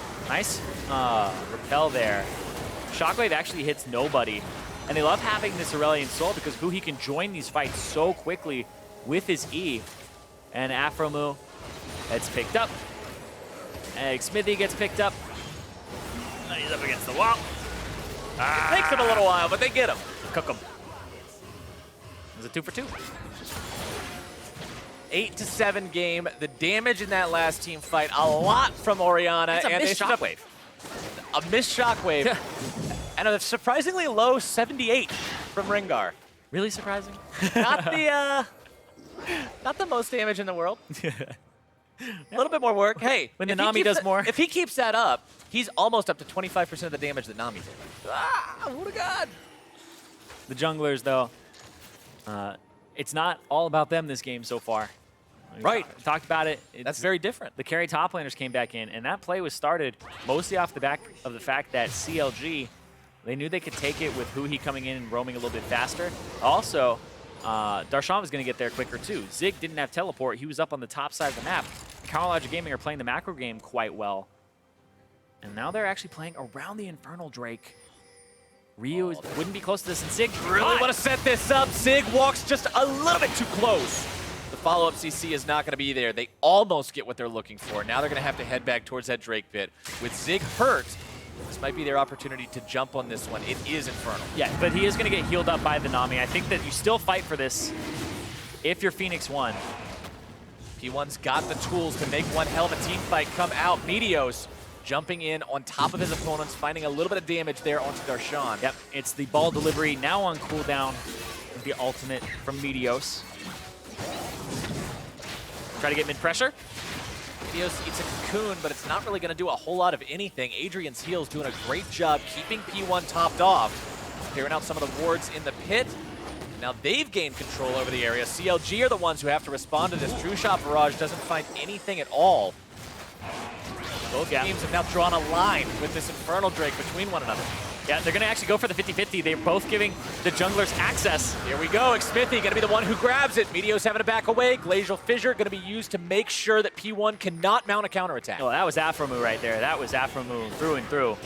Speaker 2: repel there. Shockwave actually hits nobody, and they love having this Aurelion Soul because who he can join these fights so quickly with his E. And Aframu gets picked up. And Xmithy gets picked up. And he's up against the wall.
Speaker 1: It takes him a little while, but they get him.
Speaker 2: Cook him. It was a 2 for 2.
Speaker 1: 8-7 game. The damage in that last team fight, a lot from Orianna.
Speaker 2: It's a missed Shockwave.
Speaker 1: A missed Shockwave. And a surprisingly low 78 from Rengar.
Speaker 2: Really surprising?
Speaker 1: Not the most damage in the world. A little bit more work. Hey,
Speaker 2: when the Nami does more.
Speaker 1: If he keeps that up, he's almost up to 25% of the damage that Nami did. Ah, what a god.
Speaker 2: The junglers, though, it's not all about them this game so far.
Speaker 1: Right.
Speaker 2: We talked about it.
Speaker 1: That's very different.
Speaker 2: The carry top laners came back in, and that play was started mostly off the back of the fact that CLG, they knew they could take it with Huhi coming in and roaming a little bit faster. Also, Darshan was going to get there quicker, too. Zig didn't have teleport. He was up on the top side of the map. Counterlogic Gaming are playing the macro game quite well. And now they're actually playing around the Infernal Drake. Ryu wouldn't be close to this, and Sig
Speaker 1: Really want to set this up. Sig walks just a little bit too close. The follow-up CC is not going to be there. They almost get what they're looking for. Now they're going to have to head back towards that Drake pit. With Zig hurt, this might be their opportunity to jump on this one. It is Infernal.
Speaker 2: Yeah, but he is going to get healed up by the Nami. I think that you still fight for this if you're Phoenix 1.
Speaker 1: P1's got the tools to make one hell of a team fight come out. Meteos jumping in on top of his opponents, finding a little bit of damage there onto Darshan.
Speaker 2: Yep, it's the ball delivery now on cooldown. The ultimate from Meteos. Try to get mid-pressure.
Speaker 1: Meteos eats a cocoon, but it's not really going to do a whole lot of anything. Adrian's heals doing a great job keeping P1 topped off, clearing out some of the wards in the pit. Now they've gained control over the area. CLG are the ones who have to respond to this. True Shot Barrage doesn't find anything at all. Both teams have now drawn a line with this Infernal Drake between one another.
Speaker 2: Yeah, they're going to actually go for the 50-50. They're both giving the junglers access.
Speaker 1: Here we go. Xmithy going to be the one who grabs it. Meteos having to back away. Glacial Fissure going to be used to make sure that P1 cannot mount a counterattack.
Speaker 2: Oh, that was Afromu right there. That was Afromu through and through.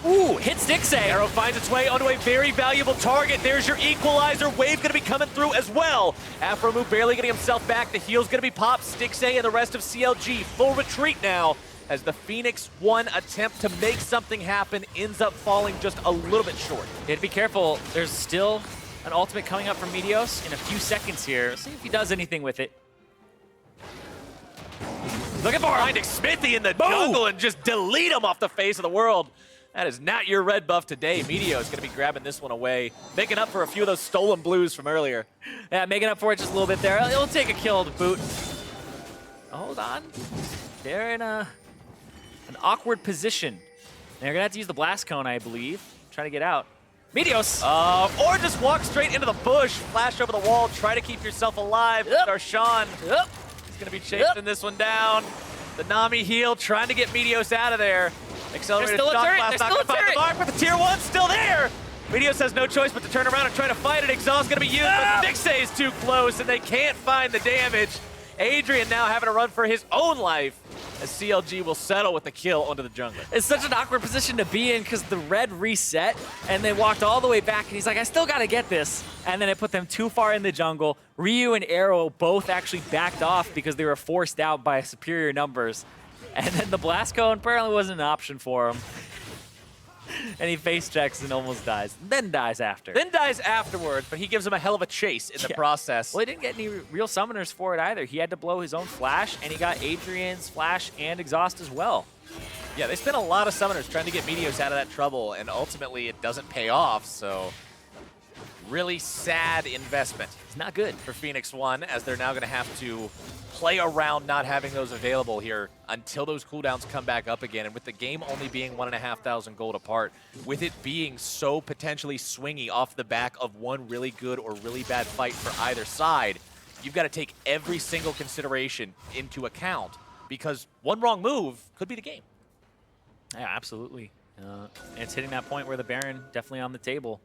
Speaker 2: Ooh, hits Dixie.
Speaker 1: Arrow finds its way onto a very valuable target. There's your equalizer. Wave going to be coming through as well. Afromu barely getting himself back. The heal's going to be popped. Stixay and the rest of CLG full retreat now, as the Phoenix 1 attempt to make something happen ends up falling just a little bit short.
Speaker 2: You have to be careful. There's still an ultimate coming up from Meteos in a few seconds here. Let's see if he does anything with it.
Speaker 1: Looking for finding Xmithy in the jungle and just delete him off the face of the world. That is not your red buff today. Meteos is going to be grabbing this one away, making up for a few of those stolen blues from earlier.
Speaker 2: Yeah, making up for it just a little bit there. He'll take a kill to boot. Hold on. They're in an awkward position. They're going to have to use the Blast Cone, I believe. Try to get out. Meteos!
Speaker 1: Or just walk straight into the bush, flash over the wall, try to keep yourself alive.
Speaker 2: Yep.
Speaker 1: Darshan
Speaker 2: Yep.
Speaker 1: is going to be chasing this one down. The Nami heal, trying to get Meteos out of there. Accelerated
Speaker 2: There's still a
Speaker 1: shock
Speaker 2: turret.
Speaker 1: blast,
Speaker 2: There's
Speaker 1: not
Speaker 2: still
Speaker 1: going to
Speaker 2: a
Speaker 1: find the
Speaker 2: turret.
Speaker 1: mark, but the tier 1's still there. Meteos has no choice but to turn around and try to fight it. Exhaust going to be used, but Dixie is too close, and they can't find the damage. Adrian now having to run for his own life, as CLG will settle with the kill onto the jungler.
Speaker 2: It's such an awkward position to be in because the red reset and they walked all the way back and he's like, I still got to get this. And then it put them too far in the jungle. Ryu and Arrow both actually backed off because they were forced out by superior numbers. And then the Blast Cone apparently wasn't an option for him. And he face checks and almost dies. Then dies after.
Speaker 1: Then dies afterwards, but he gives him a hell of a chase in the process.
Speaker 2: Well, he didn't get any real summoners for it either. He had to blow his own flash, and he got Adrian's flash and exhaust as well.
Speaker 1: Yeah, they spent a lot of summoners trying to get Meteos out of that trouble, and ultimately it doesn't pay off, so really sad investment.
Speaker 2: It's not good
Speaker 1: for Phoenix 1, as they're now going to have to play around not having those available here until those cooldowns come back up again. And with the game only being 1,500 gold apart, with it being so potentially swingy off the back of one really good or really bad fight for either side, you've got to take every single consideration into account, because one wrong move could be the game.
Speaker 2: Yeah, absolutely. It's hitting that point where the Baron definitely on the table.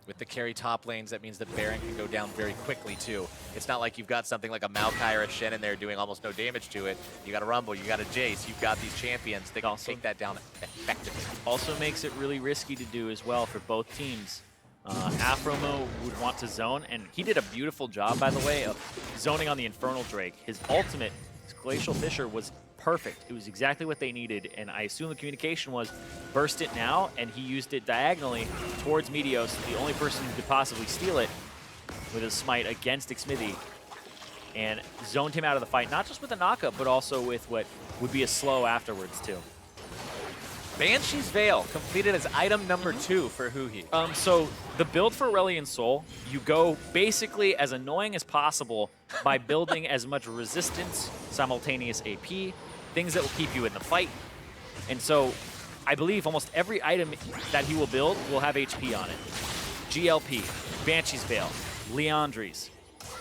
Speaker 1: With the carry top lanes, that means the Baron can go down very quickly, too. It's not like you've got something like a Maokai or a Shen in there doing almost no damage to it. You got a Rumble, you got a Jace, you've got these champions that can take that down effectively.
Speaker 2: Also makes it really risky to do as well for both teams. Afromo would want to zone, and he did a beautiful job, by the way, of zoning on the Infernal Drake. His ultimate, his Glacial Fissure, was perfect. It was exactly what they needed, and I assume the communication was burst it now, and he used it diagonally towards Meteos, the only person who could possibly steal it, with his smite against Xmithy, and zoned him out of the fight, not just with a knockup, but also with what would be a slow afterwards, too.
Speaker 1: Banshee's Veil completed as item number 2 for Huhi.
Speaker 2: So the build for Aurelion Sol, you go basically as annoying as possible by building as much resistance, simultaneous AP, things that will keep you in the fight. And so I believe almost every item that he will build will have HP on it. GLP, Banshee's Veil, Leandri's,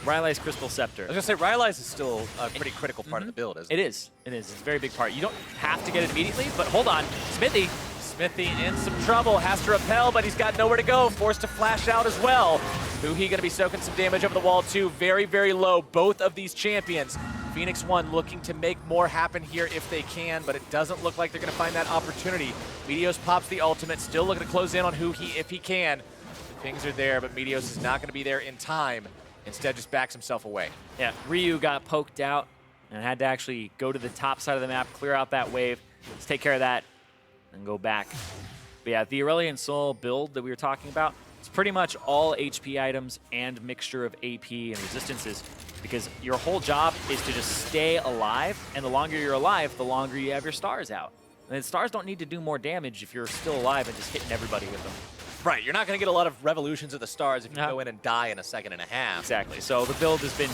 Speaker 2: Rylai's Crystal Scepter.
Speaker 1: I was going to say, Rylai's is still a pretty critical part of the build, isn't it?
Speaker 2: It is. It is. It's a very big part. You don't have to get it immediately, but hold on. Smithy
Speaker 1: Smithy in some trouble, has to repel, but he's got nowhere to go, forced to flash out as well. Huhi gonna be soaking some damage over the wall too, very, very low, both of these champions. Phoenix1 looking to make more happen here if they can, but it doesn't look like they're gonna find that opportunity. Meteos pops the ultimate, still looking to close in on Huhi if he can. The pings are there, but Meteos is not gonna be there in time. Instead, just backs himself away.
Speaker 2: Yeah, Ryu got poked out and had to actually go to the top side of the map, clear out that wave. Let's take care of that and go back. But yeah, the Aurelion Soul build that we were talking about, it's pretty much all HP items and mixture of AP and resistances, because your whole job is to just stay alive, and the longer you're alive, the longer you have your stars out. And the stars don't need to do more damage if you're still alive and just hitting everybody with them.
Speaker 1: Right, you're not going to get a lot of revolutions of the stars if you go in and die in a second and a half.
Speaker 2: Exactly, so the build has been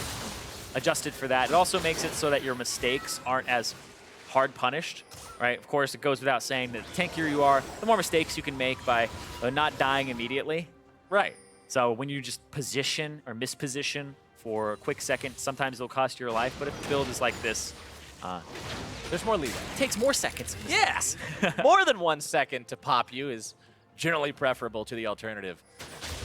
Speaker 2: adjusted for that. It also makes it so that your mistakes aren't as hard punished, right? Of course, it goes without saying that the tankier you are, the more mistakes you can make by not dying immediately.
Speaker 1: Right.
Speaker 2: So when you just position or misposition for a quick second, sometimes it'll cost you your life, but if the build is like this,
Speaker 1: there's more leeway.
Speaker 2: It takes more seconds.
Speaker 1: Yes! More than 1 second to pop you is generally preferable to the alternative.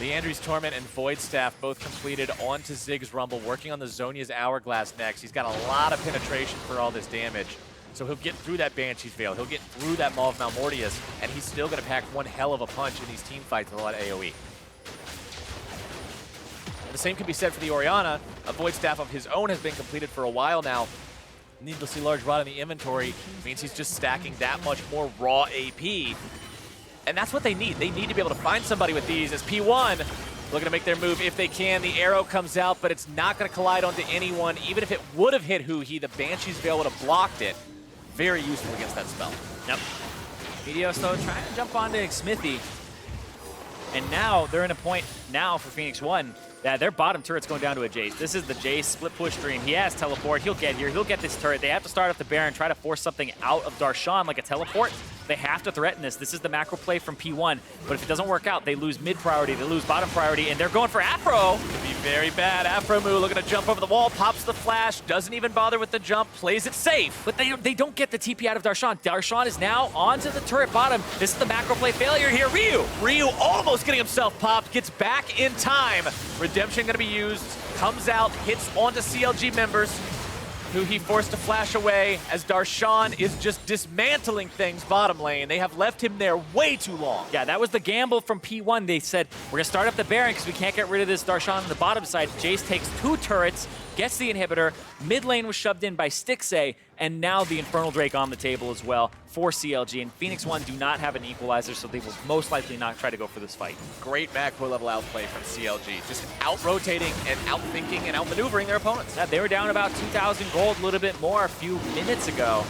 Speaker 1: The Andrew's Torment and Void Staff both completed onto Zig's Rumble, working on the Zhonya's Hourglass next. He's got a lot of penetration for all this damage, so he'll get through that Banshee's Veil, he'll get through that Maw of Malmortius, and he's still going to pack one hell of a punch in these team fights with a lot of AoE. And the same can be said for the Orianna. A Void Staff of his own has been completed for a while now. Needlessly large rod in the inventory means he's just stacking that much more raw AP. And that's what they need. They need to be able to find somebody with these, as P1 looking to make their move if they can. The arrow comes out, but it's not going to collide onto anyone. Even if it would have hit Huhi, the Banshee's Veil would have blocked it. Very useful against that spell.
Speaker 2: Yep. Meteos, though, trying to jump onto Smithy. And now they're in a point now for Phoenix1 that their bottom turret's going down to a Jace. This is the Jace split push dream. He has teleport. He'll get here. He'll get this turret. They have to start off the Baron, try to force something out of Darshan like a teleport. They have to threaten this. This is the macro play from P1. But if it doesn't work out, they lose mid priority, they lose bottom priority, and they're going for Afro.
Speaker 1: Could be very bad. Afromu looking to jump over the wall, pops the flash, doesn't even bother with the jump, plays it safe.
Speaker 2: But they don't get the TP out of Darshan. Darshan is now onto the turret bottom. This is the macro play failure here.
Speaker 1: Ryu almost getting himself popped, gets back in time. Redemption going to be used, comes out, hits onto CLG members, who he forced to flash away as Darshan is just dismantling things bottom lane. They have left him there way too long.
Speaker 2: Yeah, that was the gamble from P1. They said, we're going to start up the Baron because we can't get rid of this Darshan on the bottom side. Jace takes 2 turrets, gets the inhibitor. Mid lane was shoved in by Stixxay, and now the Infernal Drake on the table as well for CLG. And Phoenix1 do not have an equalizer, so they will most likely not try to go for this fight.
Speaker 1: Great macro level outplay from CLG. Just out-rotating and out-thinking and out-maneuvering their opponents.
Speaker 2: Yeah, they were down about 2,000 gold, a little bit more a few minutes ago.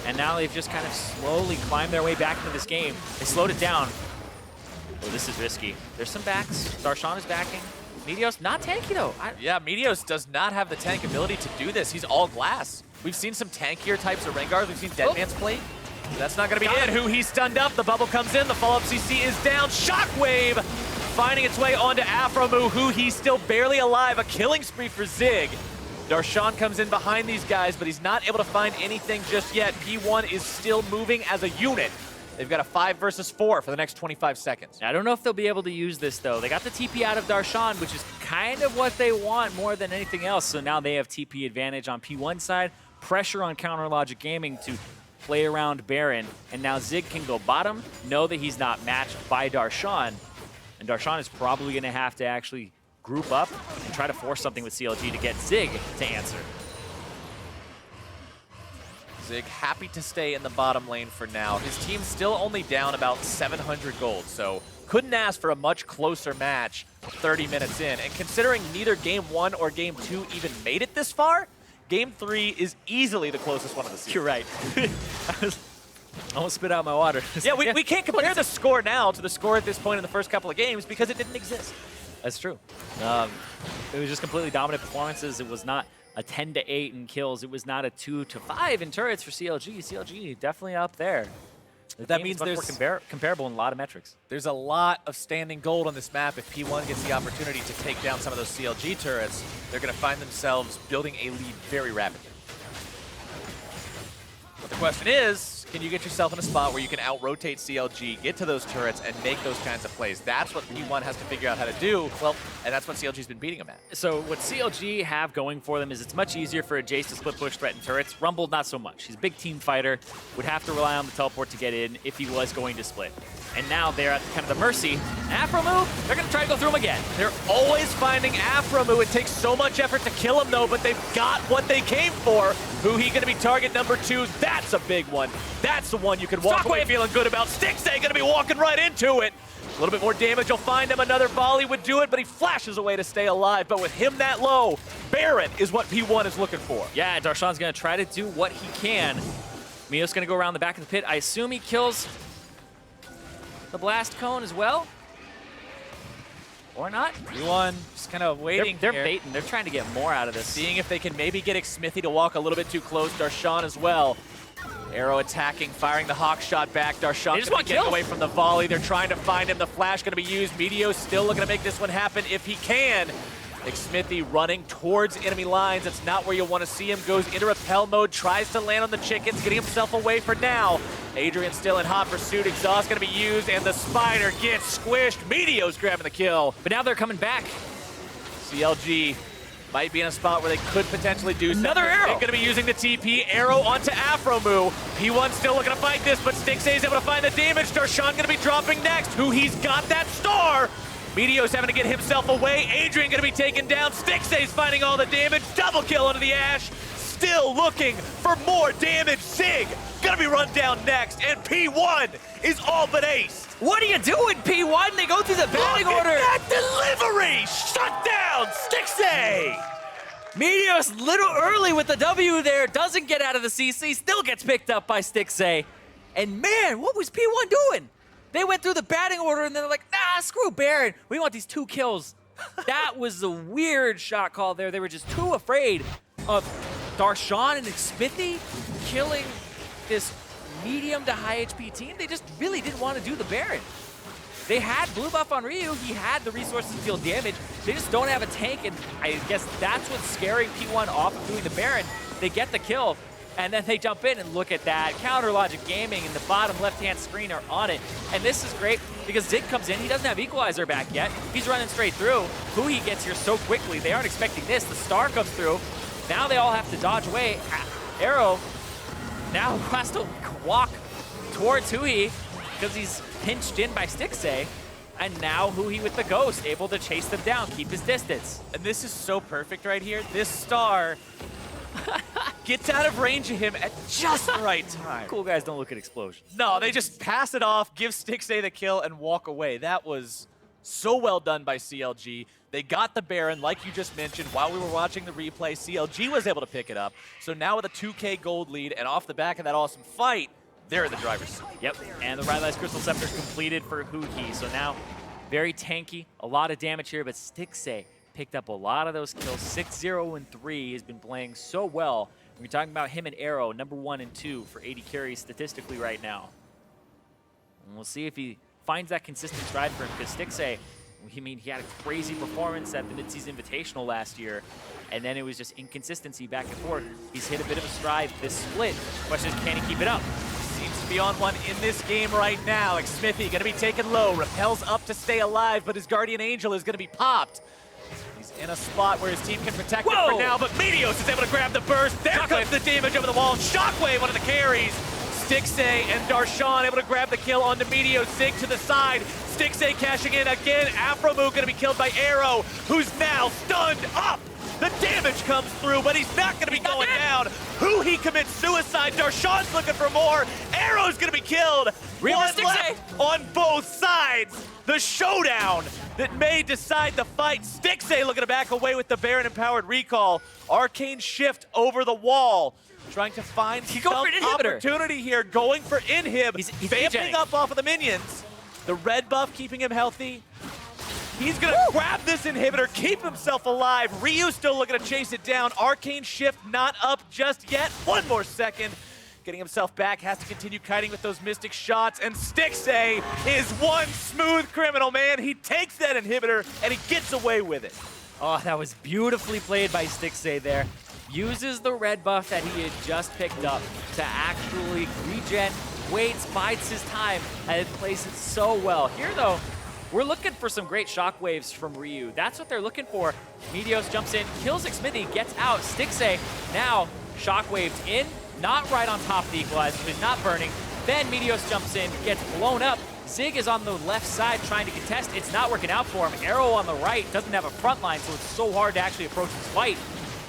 Speaker 2: And now they've just kind of slowly climbed their way back into this game. They slowed it down. Oh, this is risky. There's some backs. Darshan is backing. Meteos, not tanky though.
Speaker 1: Yeah, Meteos does not have the tank ability to do this. He's all glass. We've seen some tankier types of Rengars. We've seen Deadman's Plate. That's not going to be it. Who he's stunned up. The bubble comes in. The follow-up CC is down. Shockwave finding its way onto Afromu, who he's still barely alive. A killing spree for Zig. Darshan comes in behind these guys, but he's not able to find anything just yet. P1 is still moving as a unit. They've got a 5 versus 4 for the next 25 seconds.
Speaker 2: I don't know if they'll be able to use this, though. They got the TP out of Darshan, which is kind of what they want more than anything else. So now they have TP advantage on P1 side, pressure on Counter Logic Gaming to play around Baron, and now Zig can go bottom, know that he's not matched by Darshan, and Darshan is probably going to have to actually group up and try to force something with CLG to get Zig to answer.
Speaker 1: Zig happy to stay in the bottom lane for now. His team's still only down about 700 gold, so couldn't ask for a much closer match 30 minutes in. And considering neither Game 1 or Game 2 even made it this far, Game 3 is easily the closest one of the season.
Speaker 2: You're right. I almost spit out my water.
Speaker 1: Yeah, we can't compare the score now to the score at this point in the first couple of games because it didn't exist.
Speaker 2: That's true. It was just completely dominant performances. It was not a 10-8 in kills. It was not a 2-5 in turrets for CLG. CLG definitely up there.
Speaker 1: That means there's
Speaker 2: more comparable in a lot of metrics.
Speaker 1: There's a lot of standing gold on this map. If P1 gets the opportunity to take down some of those CLG turrets, they're going to find themselves building a lead very rapidly. But the question is can you get yourself in a spot where you can out-rotate CLG, get to those turrets, and make those kinds of plays? That's what P1 has to figure out how to do, well, and that's what CLG's been beating them at.
Speaker 2: So what CLG have going for them is it's much easier for a Jace to split push threaten turrets. Rumble, not so much. He's a big team fighter, would have to rely on the teleport to get in if he was going to split. And now they're at kind of the mercy. Afromu, they're going to try to go through him again.
Speaker 1: They're always finding Afromu. It takes so much effort to kill him, though, but they've got what they came for. Who he going to be target number 2? That's a big one. That's the one you can walk away feeling good about. Stixxay going to be walking right into it. A little bit more damage will find him. Another volley would do it, but he flashes away to stay alive. But with him that low, Baron is what P1 is looking for.
Speaker 2: Yeah, Darshan's going to try to do what he can. Mio's going to go around the back of the pit. I assume he kills the blast cone as well. Or not.
Speaker 1: P1 just kind of waiting.
Speaker 2: They're baiting. They're trying to get more out of this.
Speaker 1: Seeing if they can maybe get Xmithy to walk a little bit too close. Darshan as well. Arrow attacking, firing the hawk shot back. Darshan going to get away from the volley. They're trying to find him. The flash going to be used. Meteo's still looking to make this one happen if he can. Xmithy running towards enemy lines. That's not where you want to see him. Goes into repel mode, tries to land on the chickens, getting himself away for now. Adrian still in hot pursuit. Exhaust going to be used, and the spider gets squished. Meteo's grabbing the kill.
Speaker 2: But now they're coming back.
Speaker 1: CLG might be in a spot where they could potentially do something.
Speaker 2: Another arrow.
Speaker 1: They're going to be using the TP. Arrow onto Afromu. P1 still looking to fight this, but Stixxay is able to find the damage. Darshan going to be dropping next. Who he's got that star. Meteo's having to get himself away. Adrian going to be taken down. Stixxay's finding all the damage. Double kill onto the Ash. Still looking for more damage. Sig going to be run down next, and P1 is all but aced.
Speaker 2: What are you doing, P1? They go through the batting order.
Speaker 1: That delivery! Shut down, Stixxay!
Speaker 2: Meteos a little early with the W there. Doesn't get out of the CC. Still gets picked up by Stixxay. And man, what was P1 doing? They went through the batting order and they're like, nah, screw Baron. We want these 2 kills. That was a weird shot call there. They were just too afraid of Darshan and Xmithy killing this medium to high HP team. They just really didn't want to do the Baron. They had blue buff on Ryu. He had the resources to deal damage. They just don't have a tank, and I guess that's what's scaring P1 off of doing the Baron. They get the kill, and then they jump in and look at that. Counter Logic Gaming in the bottom left-hand screen are on it. And this is great because Zig comes in. He doesn't have Equalizer back yet. He's running straight through. Who he gets here so quickly. They aren't expecting this. The star comes through. Now they all have to dodge away. Arrow now has to walk towards Hui because he's pinched in by Stixxay. And now Hui with the ghost, able to chase them down, keep his distance.
Speaker 1: And this is so perfect right here. This star gets out of range of him at just the right time.
Speaker 2: Cool guys don't look at explosions.
Speaker 1: No, they just pass it off, give Stixxay the kill, and walk away. That was so well done by CLG. They got the Baron, like you just mentioned, while we were watching the replay. CLG was able to pick it up. So now with a 2K gold lead, and off the back of that awesome fight, they're in the driver's seat.
Speaker 2: Yep, and the Rylai's Crystal Scepter's completed for Hui. So now, very tanky, a lot of damage here, but Stixxay picked up a lot of those kills. 6-0 and 3 has been playing so well. We're talking about him and Arrow, number 1 and 2 for 80 carries statistically right now. And we'll see if he finds that consistent stride for him, because Stixxay, he had a crazy performance at the Mid-Season Invitational last year, and then it was just inconsistency back and forth. He's hit a bit of a stride this split. Question is, can he keep it up?
Speaker 1: Seems to be on one in this game right now. Xmithy going to be taken low, repels up to stay alive, but his Guardian Angel is going to be popped. He's in a spot where his team can protect him for now, but Meteos is able to grab the burst. There comes the damage over the wall. Shockwave, one of the carries. Stixxay and Darshan able to grab the kill onto Meteos. Sig to the side. Stixxay cashing in again. Afromu going to be killed by Arrow, who's now stunned up. The damage comes through, but he's not going to be going down. Hui commits suicide. Darshan's looking for more. Arrow's going to be killed. One left on both sides. The showdown that may decide the fight. Stixxay looking to back away with the Baron-empowered recall. Arcane shift over the wall. Trying to find some opportunity here. Going for inhib. He's vamping up off of the minions. The red buff keeping him healthy. He's going to grab this inhibitor, keep himself alive. Ryu still looking to chase it down. Arcane shift not up just yet. One more second. Getting himself back, has to continue kiting with those mystic shots. And Stixxay is one smooth criminal, man. He takes that inhibitor and he gets away with it.
Speaker 2: Oh, that was beautifully played by Stixxay there. uses the red buff that he had just picked up to actually regen, waits, bides his time, and it plays it so well. Here, though, we're looking for some great shockwaves from Ryu. That's what they're looking for. Meteos jumps in, kills Xmithie, gets out. Stixxay now shockwaved in, not right on top of the equalizer, but not burning. Then Meteos jumps in, gets blown up. Zig is on the left side trying to contest. It's not working out for him. Arrow on the right doesn't have a front line, so it's so hard to actually approach this fight.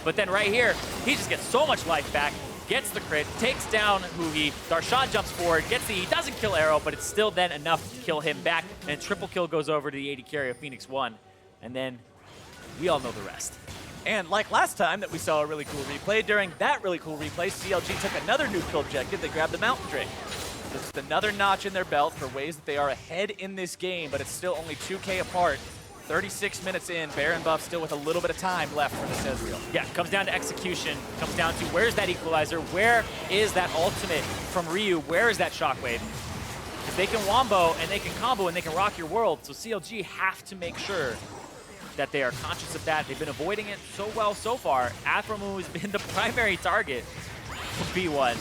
Speaker 2: But then right here, he just gets so much life back, gets the crit, takes down Huhi. Darshan jumps forward, he doesn't kill Arrow, but it's still then enough to kill him back. And triple kill goes over to the AD carry of Phoenix1. And then we all know the rest.
Speaker 1: And like last time that we saw a really cool replay, during that really cool replay, CLG took another neutral objective. They grabbed the Mountain Drake. Just another notch in their belt for ways that they are ahead in this game, but it's still only 2K apart. 36 minutes in, Baron buff still with a little bit of time left for this Ezreal.
Speaker 2: Yeah, comes down to execution, comes down to where's that equalizer, where is that ultimate from Ryu, where is that shockwave? Because they can wombo and they can combo and they can rock your world, so CLG have to make sure that they are conscious of that. They've been avoiding it so well so far. Aphromoo has been the primary target for B1.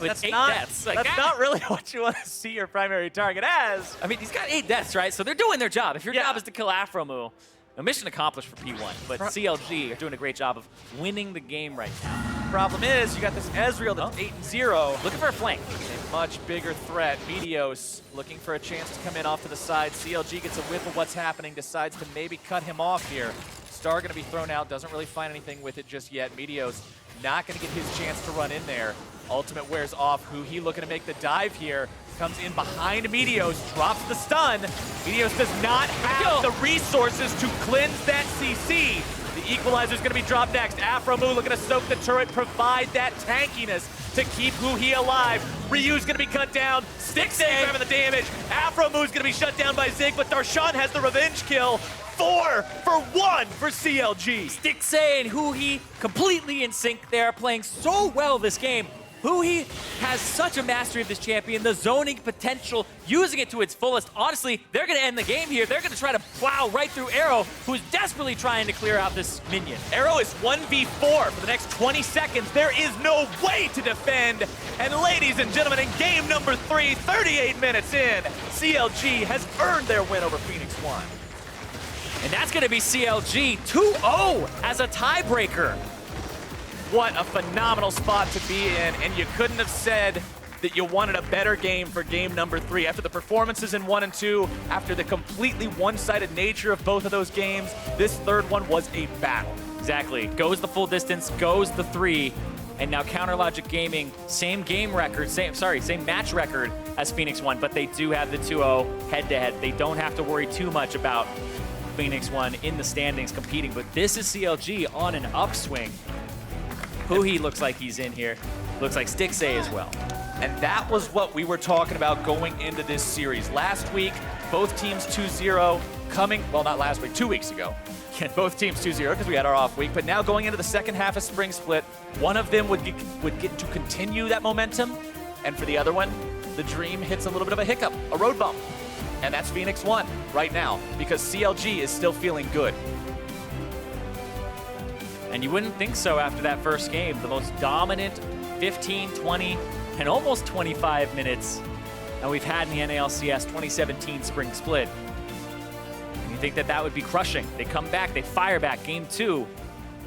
Speaker 2: With 8 deaths. Like,
Speaker 1: that's not really what you want to see your primary target as.
Speaker 2: I mean, he's got 8 deaths, right? So they're doing their job. If your job is to kill Aphromoo, a mission accomplished for P1. But CLG are doing a great job of winning the game right now.
Speaker 1: Problem is, you got this Ezreal that's 8-0.
Speaker 2: Looking for a flank.
Speaker 1: A much bigger threat. Meteos looking for a chance to come in off to the side. CLG gets a whiff of what's happening, decides to maybe cut him off here. Star gonna be thrown out, doesn't really find anything with it just yet. Meteos not gonna get his chance to run in there. Ultimate wears off. Huhi looking to make the dive here. Comes in behind Meteos, drops the stun. Meteos does not have the resources to cleanse that CC. The equalizer's gonna be dropped next. Aphromoo looking to soak the turret, provide that tankiness to keep Huhi alive. Ryu's gonna be cut down. Stixxay grabbing the damage. Aphromu's gonna be shut down by Zig, but Darshan has the revenge kill. 4 for 1 for CLG.
Speaker 2: Stixxay and Huhi completely in sync there, playing so well this game. Huhi has such a mastery of this champion, the zoning potential, using it to its fullest. Honestly, they're going to end the game here. They're going to try to plow right through Arrow, who's desperately trying to clear out this minion.
Speaker 1: Arrow is 1v4 for the next 20 seconds. There is no way to defend. And ladies and gentlemen, in game number 3, 38 minutes in, CLG has earned their win over Phoenix1.
Speaker 2: And that's going to be CLG 2-0 as a tiebreaker.
Speaker 1: What a phenomenal spot to be in, and you couldn't have said that you wanted a better game for game number 3. After the performances in 1 and 2, after the completely one-sided nature of both of those games, this third one was a battle.
Speaker 2: Exactly. Goes the full distance, goes the 3, and now CounterLogic Gaming, same game record, same match record as Phoenix1, but they do have the 2-0 head-to-head. They don't have to worry too much about Phoenix1 in the standings competing, but this is CLG on an upswing. Huhi looks like he's in here. Looks like Stixxay as well.
Speaker 1: And that was what we were talking about going into this series. Last week, both teams 2-0 coming, well, not last week, 2 weeks ago. Both teams 2-0 because we had our off week, but now going into the second half of Spring Split, one of them would get to continue that momentum, and for the other one, the dream hits a little bit of a hiccup, a road bump. And that's Phoenix1 right now because CLG is still feeling good.
Speaker 2: And you wouldn't think so after that first game. The most dominant 15, 20, and almost 25 minutes that we've had in the NALCS 2017 Spring Split. And you think that that would be crushing. They come back, they fire back. Game 2,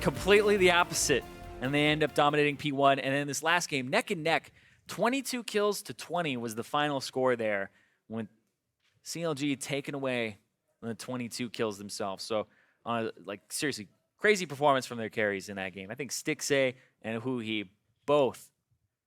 Speaker 2: completely the opposite. And they end up dominating P1. And then this last game, neck and neck, 22 kills to 20 was the final score there when CLG had taken away the 22 kills themselves. So, like, seriously, crazy performance from their carries in that game. I think Stixxay and Huhi both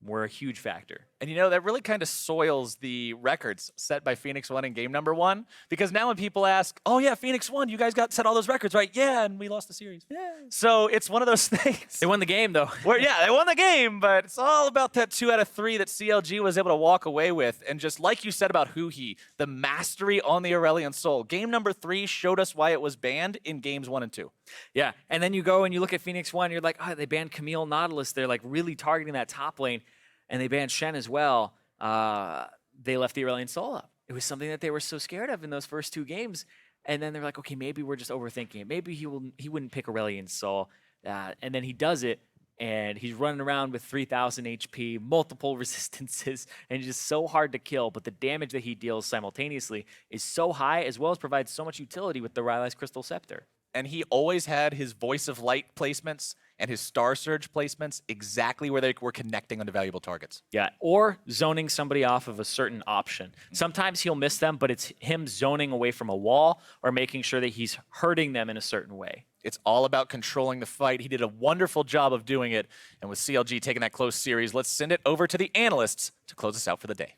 Speaker 2: were a huge factor.
Speaker 1: And you know, that really kind of soils the records set by Phoenix1 in game number 1. Because now when people ask, oh yeah, Phoenix1, you guys set all those records, right? Yeah, and we lost the series. Yeah. So it's one of those things.
Speaker 2: They won the game, though.
Speaker 1: Yeah, they won the game, but it's all about that 2 out of 3 that CLG was able to walk away with. And just like you said about Huhi, the mastery on the Aurelion Soul. Game number 3 showed us why it was banned in games 1 and 2.
Speaker 2: Yeah, and then you go and you look at Phoenix1, you're like, oh, they banned Camille Nautilus. They're like really targeting that top lane. And they banned Shen as well. They left the Aurelion Soul up. It was something that they were so scared of in those first 2 games. And then they're like, okay, maybe we're just overthinking it. Maybe he wouldn't pick Aurelion Soul. And then he does it. and he's running around with 3,000 HP, multiple resistances, and just so hard to kill. But the damage that he deals simultaneously is so high, as well as provides so much utility with the Rylai's Crystal Scepter.
Speaker 1: And he always had his Voice of Light placements and his Star Surge placements exactly where they were connecting onto valuable targets.
Speaker 2: Yeah, or zoning somebody off of a certain option. Sometimes he'll miss them, but it's him zoning away from a wall or making sure that he's hurting them in a certain way.
Speaker 1: It's all about controlling the fight. He did a wonderful job of doing it. And with CLG taking that close series, let's send it over to the analysts to close us out for the day.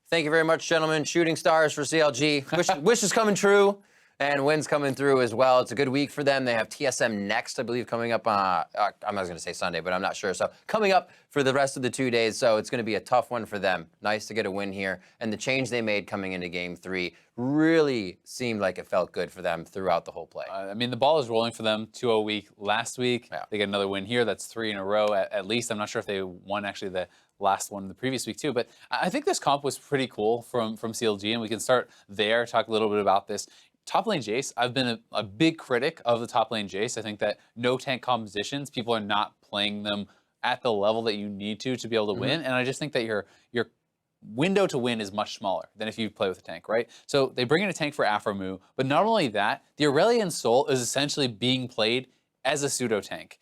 Speaker 3: Thank you very much, gentlemen. Shooting stars for CLG. Wish is coming true. And wins coming through as well. It's a good week for them. They have TSM next, I believe, coming up. I'm not going to say Sunday, but I'm not sure. So coming up for the rest of the 2 days. So it's going to be a tough one for them. Nice to get a win here. And the change they made coming into Game 3 really seemed like it felt good for them throughout the whole play.
Speaker 4: I mean, the ball is rolling for them 2-0 week last week.
Speaker 3: Yeah.
Speaker 4: They get another win here. That's 3 in a row at least. I'm not sure if they won actually the last one the previous week too. But I think this comp was pretty cool from CLG. And we can start there, talk a little bit about this. Top lane Jace, I've been a big critic of the top lane Jace. I think that no tank compositions, people are not playing them at the level that you need to be able to win. And I just think that your window to win is much smaller than if you play with a tank, right? So they bring in a tank for Aphromoo, but not only that, the Aurelion Soul is essentially being played as a pseudo tank.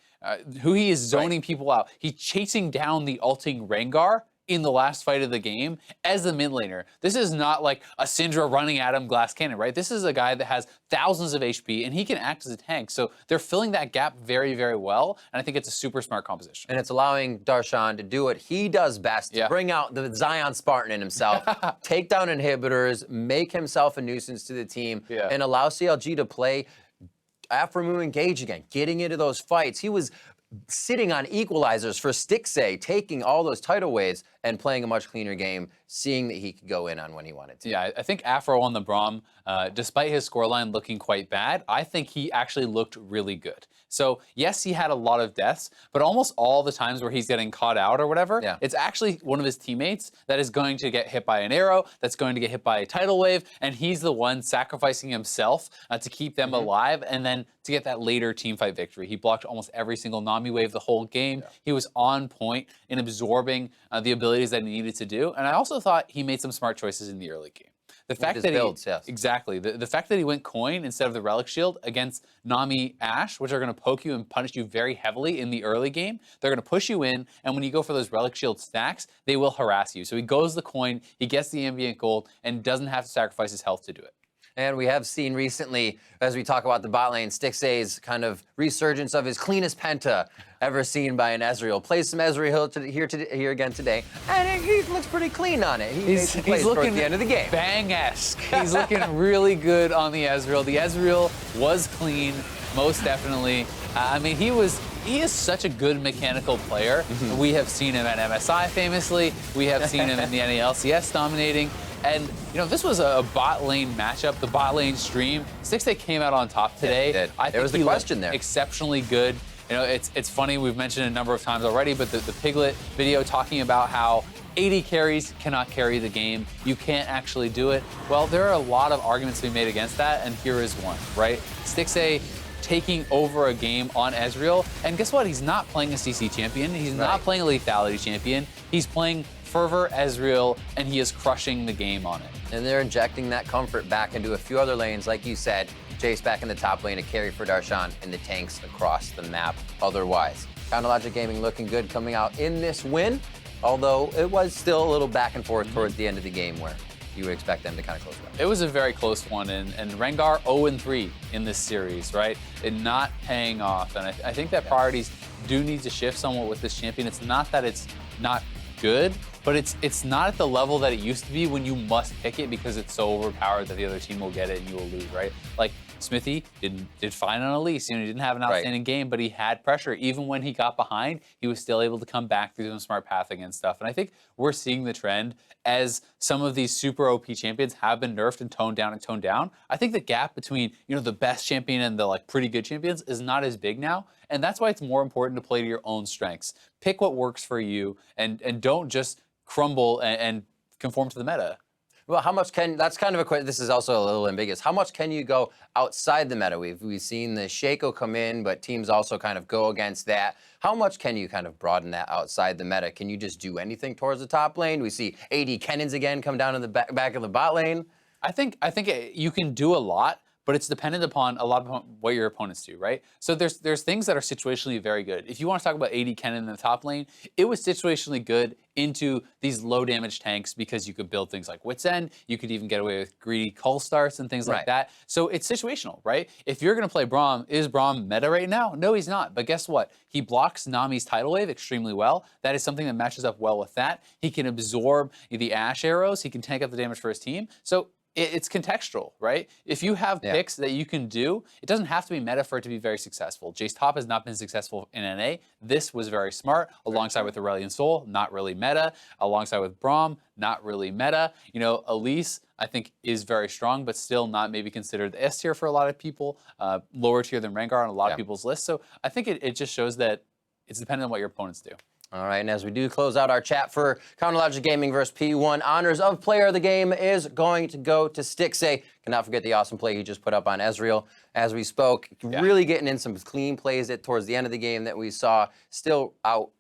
Speaker 4: Who he is zoning people out. He's chasing down the ulting Rengar in the last fight of the game as the mid laner. This is not like a Syndra running at him glass cannon, right? This is a guy that has thousands of HP and he can act as a tank. So they're filling that gap very, very well. And I think it's a super smart composition.
Speaker 3: And it's allowing Darshan to do what he does best, to bring out the Zion Spartan in himself, take down inhibitors, make himself a nuisance to the team, and allow CLG to play Aphromoo engage again, getting into those fights. He was sitting on equalizers for Stixxay, taking all those tidal waves and playing a much cleaner game, seeing that he could go in on when he wanted to.
Speaker 4: Yeah, I think Aphro on the Braum, despite his scoreline looking quite bad, I think he actually looked really good. So yes, he had a lot of deaths, but almost all the times where he's getting caught out or whatever, it's actually one of his teammates that is going to get hit by an arrow, that's going to get hit by a tidal wave, and he's the one sacrificing himself to keep them alive and then to get that later teamfight victory. He blocked almost every single Nami wave the whole game. He was on point in absorbing the abilities that he needed to do, and I also thought he made some smart choices in the early game. The fact that exactly the fact that he went coin instead of the relic shield against Nami Ashe, which are going to poke you and punish you very heavily in the early game. They're going to push you in, and when you go for those relic shield stacks, they will harass you. So he goes the coin, he gets the ambient gold, and doesn't have to sacrifice his health to do it.
Speaker 3: And we have seen recently, as we talk about the bot lane, Stixxay's kind of resurgence of his cleanest penta ever seen by an Ezreal. Plays some Ezreal here again today, and he looks pretty clean on it. He's looking at the end of the game.
Speaker 4: Bang-esque. He's looking really good on the Ezreal. The Ezreal was clean, most definitely. I mean, he is such a good mechanical player. We have seen him at MSI famously. We have seen him in the NALCS dominating. And, you know, this was a bot lane matchup, the bot lane stream. Stixxay came out on top today.
Speaker 3: Yeah, I think there was the question there.
Speaker 4: Exceptionally good. You know, it's funny, we've mentioned it a number of times already, but the Piglet video talking about how 80 carries cannot carry the game. You can't actually do it. Well, there are a lot of arguments to be made against that, and here is one, right? Stixxay taking over a game on Ezreal, and guess what? He's not playing a CC champion. He's not playing a lethality champion. He's playing Fervor Ezreal, and he is crushing the game on it.
Speaker 3: And they're injecting that comfort back into a few other lanes, like you said. Jace back in the top lane, a carry for Darshan, and the tanks across the map otherwise. Counterlogic Gaming looking good coming out in this win, although it was still a little back and forth towards the end of the game where you would expect them to kind of close it out.
Speaker 4: It was a very close one, and Rengar 0-3 in this series, right? And not paying off, and I think that priorities do need to shift somewhat with this champion. It's not that it's not good, but it's not at the level that it used to be when you must pick it because it's so overpowered that the other team will get it and you will lose, right? Like Smithy did fine on Elise. You know, he didn't have an outstanding game, but he had pressure. Even when he got behind, he was still able to come back through some smart pathing and stuff. And I think we're seeing the trend as some of these super OP champions have been nerfed and toned down. I think the gap between, you know, the best champion and the like pretty good champions is not as big now. And that's why it's more important to play to your own strengths. Pick what works for you and don't just crumble and conform to the meta.
Speaker 3: Well, how much that's kind of a question. This is also a little ambiguous. How much can you go outside the meta? We've seen the Shaco come in, but teams also kind of go against that. How much can you kind of broaden that outside the meta? Can you just do anything towards the top lane? We see AD Cannons again come down to the back of the bot lane.
Speaker 4: I think you can do a lot, but it's dependent upon a lot of what your opponents do, right? So there's things that are situationally very good. If you want to talk about AD Cannon in the top lane, it was situationally good into these low damage tanks because you could build things like Wit's End, you could even get away with greedy Cull Starts and things like that. So it's situational, right? If you're gonna play Braum, is Braum meta right now? No, he's not, but guess what? He blocks Nami's tidal wave extremely well. That is something that matches up well with that. He can absorb the Ashe arrows, he can tank up the damage for his team. So it's contextual, right? If you have picks that you can do, it doesn't have to be meta for it to be very successful. Jace Top has not been successful in NA. This was very smart, alongside with Aurelion Sol, not really meta. Alongside with Braum, not really meta. You know, Elise, I think, is very strong, but still not maybe considered the S tier for a lot of people, lower tier than Rengar on a lot of people's lists. So I think it just shows that it's dependent on what your opponents do.
Speaker 3: All right, and as we do close out our chat for Counter Logic Gaming versus P1, honors of player of the game is going to go to Stixxay. Cannot forget the awesome play he just put up on Ezreal as we spoke. Really getting in some clean plays towards the end of the game that we saw. Still out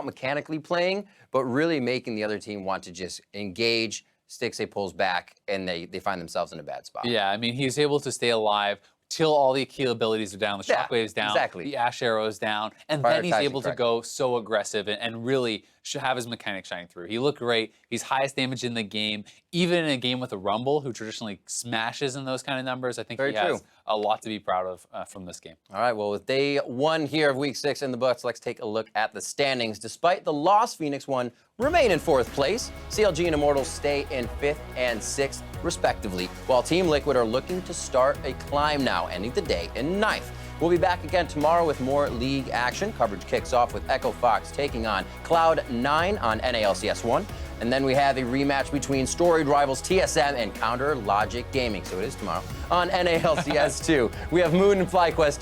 Speaker 3: mechanically playing, but really making the other team want to just engage. Stixxay pulls back, and they find themselves in a bad spot.
Speaker 4: Yeah, I mean, he's able to stay alive till all the Akila abilities are down, the shockwave's down, the Ashe arrow's down, and then he's able to go so aggressive and really have his mechanics shining through. He looked great. He's highest damage in the game. Even in a game with a Rumble, who traditionally smashes in those kind of numbers, I think he has a lot to be proud of from this game.
Speaker 3: All right, well, with day 1 here of week 6 in the books, let's take a look at the standings. Despite the loss, Phoenix 1 remain in 4th place. CLG and Immortals stay in 5th and 6th, respectively, while Team Liquid are looking to start a climb now, ending the day in 9th. We'll be back again tomorrow with more league action. Coverage kicks off with Echo Fox taking on Cloud9 on NALCS1. And then we have a rematch between storied rivals TSM and Counter Logic Gaming. So it is tomorrow on NALCS2. We have Moon and FlyQuest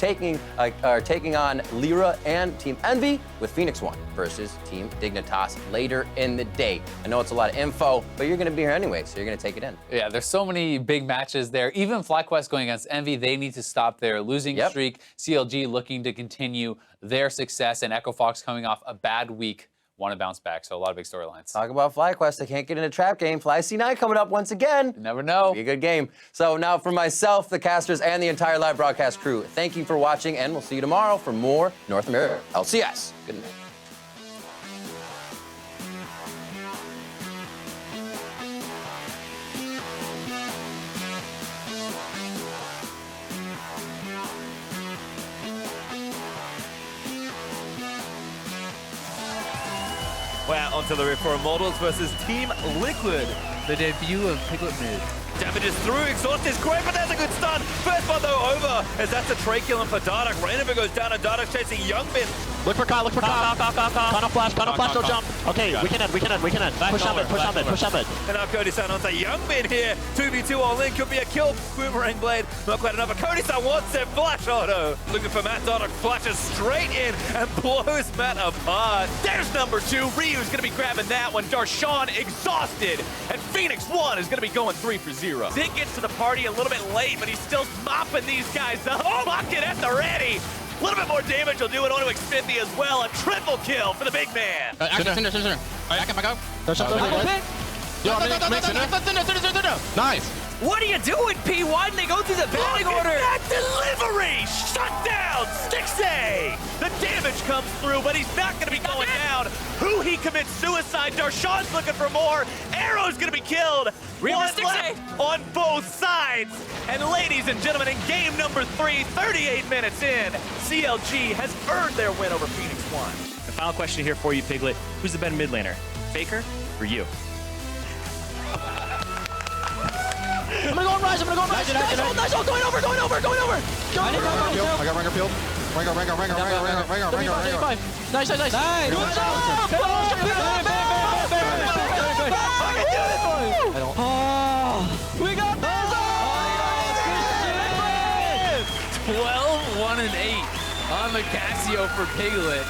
Speaker 3: taking on Lyra and Team Envy, with Phoenix 1 versus Team Dignitas later in the day. I know it's a lot of info, but you're going to be here anyway, so you're going to take it in.
Speaker 4: Yeah, there's so many big matches there. Even FlyQuest going against Envy, they need to stop their losing streak. CLG looking to continue their success, and Echo Fox coming off a bad week, want to bounce back. So a lot of big storylines.
Speaker 3: Talk about FlyQuest. They can't get in a trap game. Fly C9 coming up once again.
Speaker 4: You never know.
Speaker 3: Be a good game. So now for myself, the casters, and the entire live broadcast crew, thank you for watching, and we'll see you tomorrow for more North America LCS. Good night.
Speaker 5: Wow, onto the rip for Immortals versus Team Liquid. The debut of Piglet mid. Damages through, Exhaust is great, but that's a good stun. First one though over, as that's a trade killing for Dardoch. Rainover goes down and Dardoch chasing Youngbin.
Speaker 6: Look for Kyle, Connor flash, no jump. Okay, we can end. Push on it.
Speaker 5: And now Cody-san onto Youngbin here. 2v2 all in, could be a kill. Boomerang Blade, not quite enough, but Cody-san wants it. Flash auto. Looking for Matt. Dardoch flashes straight in and blows Matt apart. There's number 2. Ryu's gonna be grabbing that one. Darshan exhausted. And Phoenix 1 is gonna be going 3 for 0. Zig gets to the party a little bit late, but he's still mopping these guys up. Oh, bucket at the ready. A little bit more damage will do it onto Xfinity as well. A triple kill for the big man.
Speaker 6: Center. Back go. Nice.
Speaker 5: What are you doing, P1? They go through the batting order. That delivery! Shut down! Stixxay! The damage comes through, but he's not going to be going down. Who he commits suicide. Darshan's looking for more. Arrow's going to be killed. One left on both sides. And ladies and gentlemen, in game number 3, 38 minutes in, CLG has earned their win over Phoenix 1.
Speaker 2: The final question here for you, Piglet. Who's the better mid laner? Faker or you?
Speaker 6: I'm gonna go on Rise. Nice ult, going over. I got Rengar field. Rengar. Nice. We got
Speaker 7: 12, 1, and 8 on the Casio for Piglet.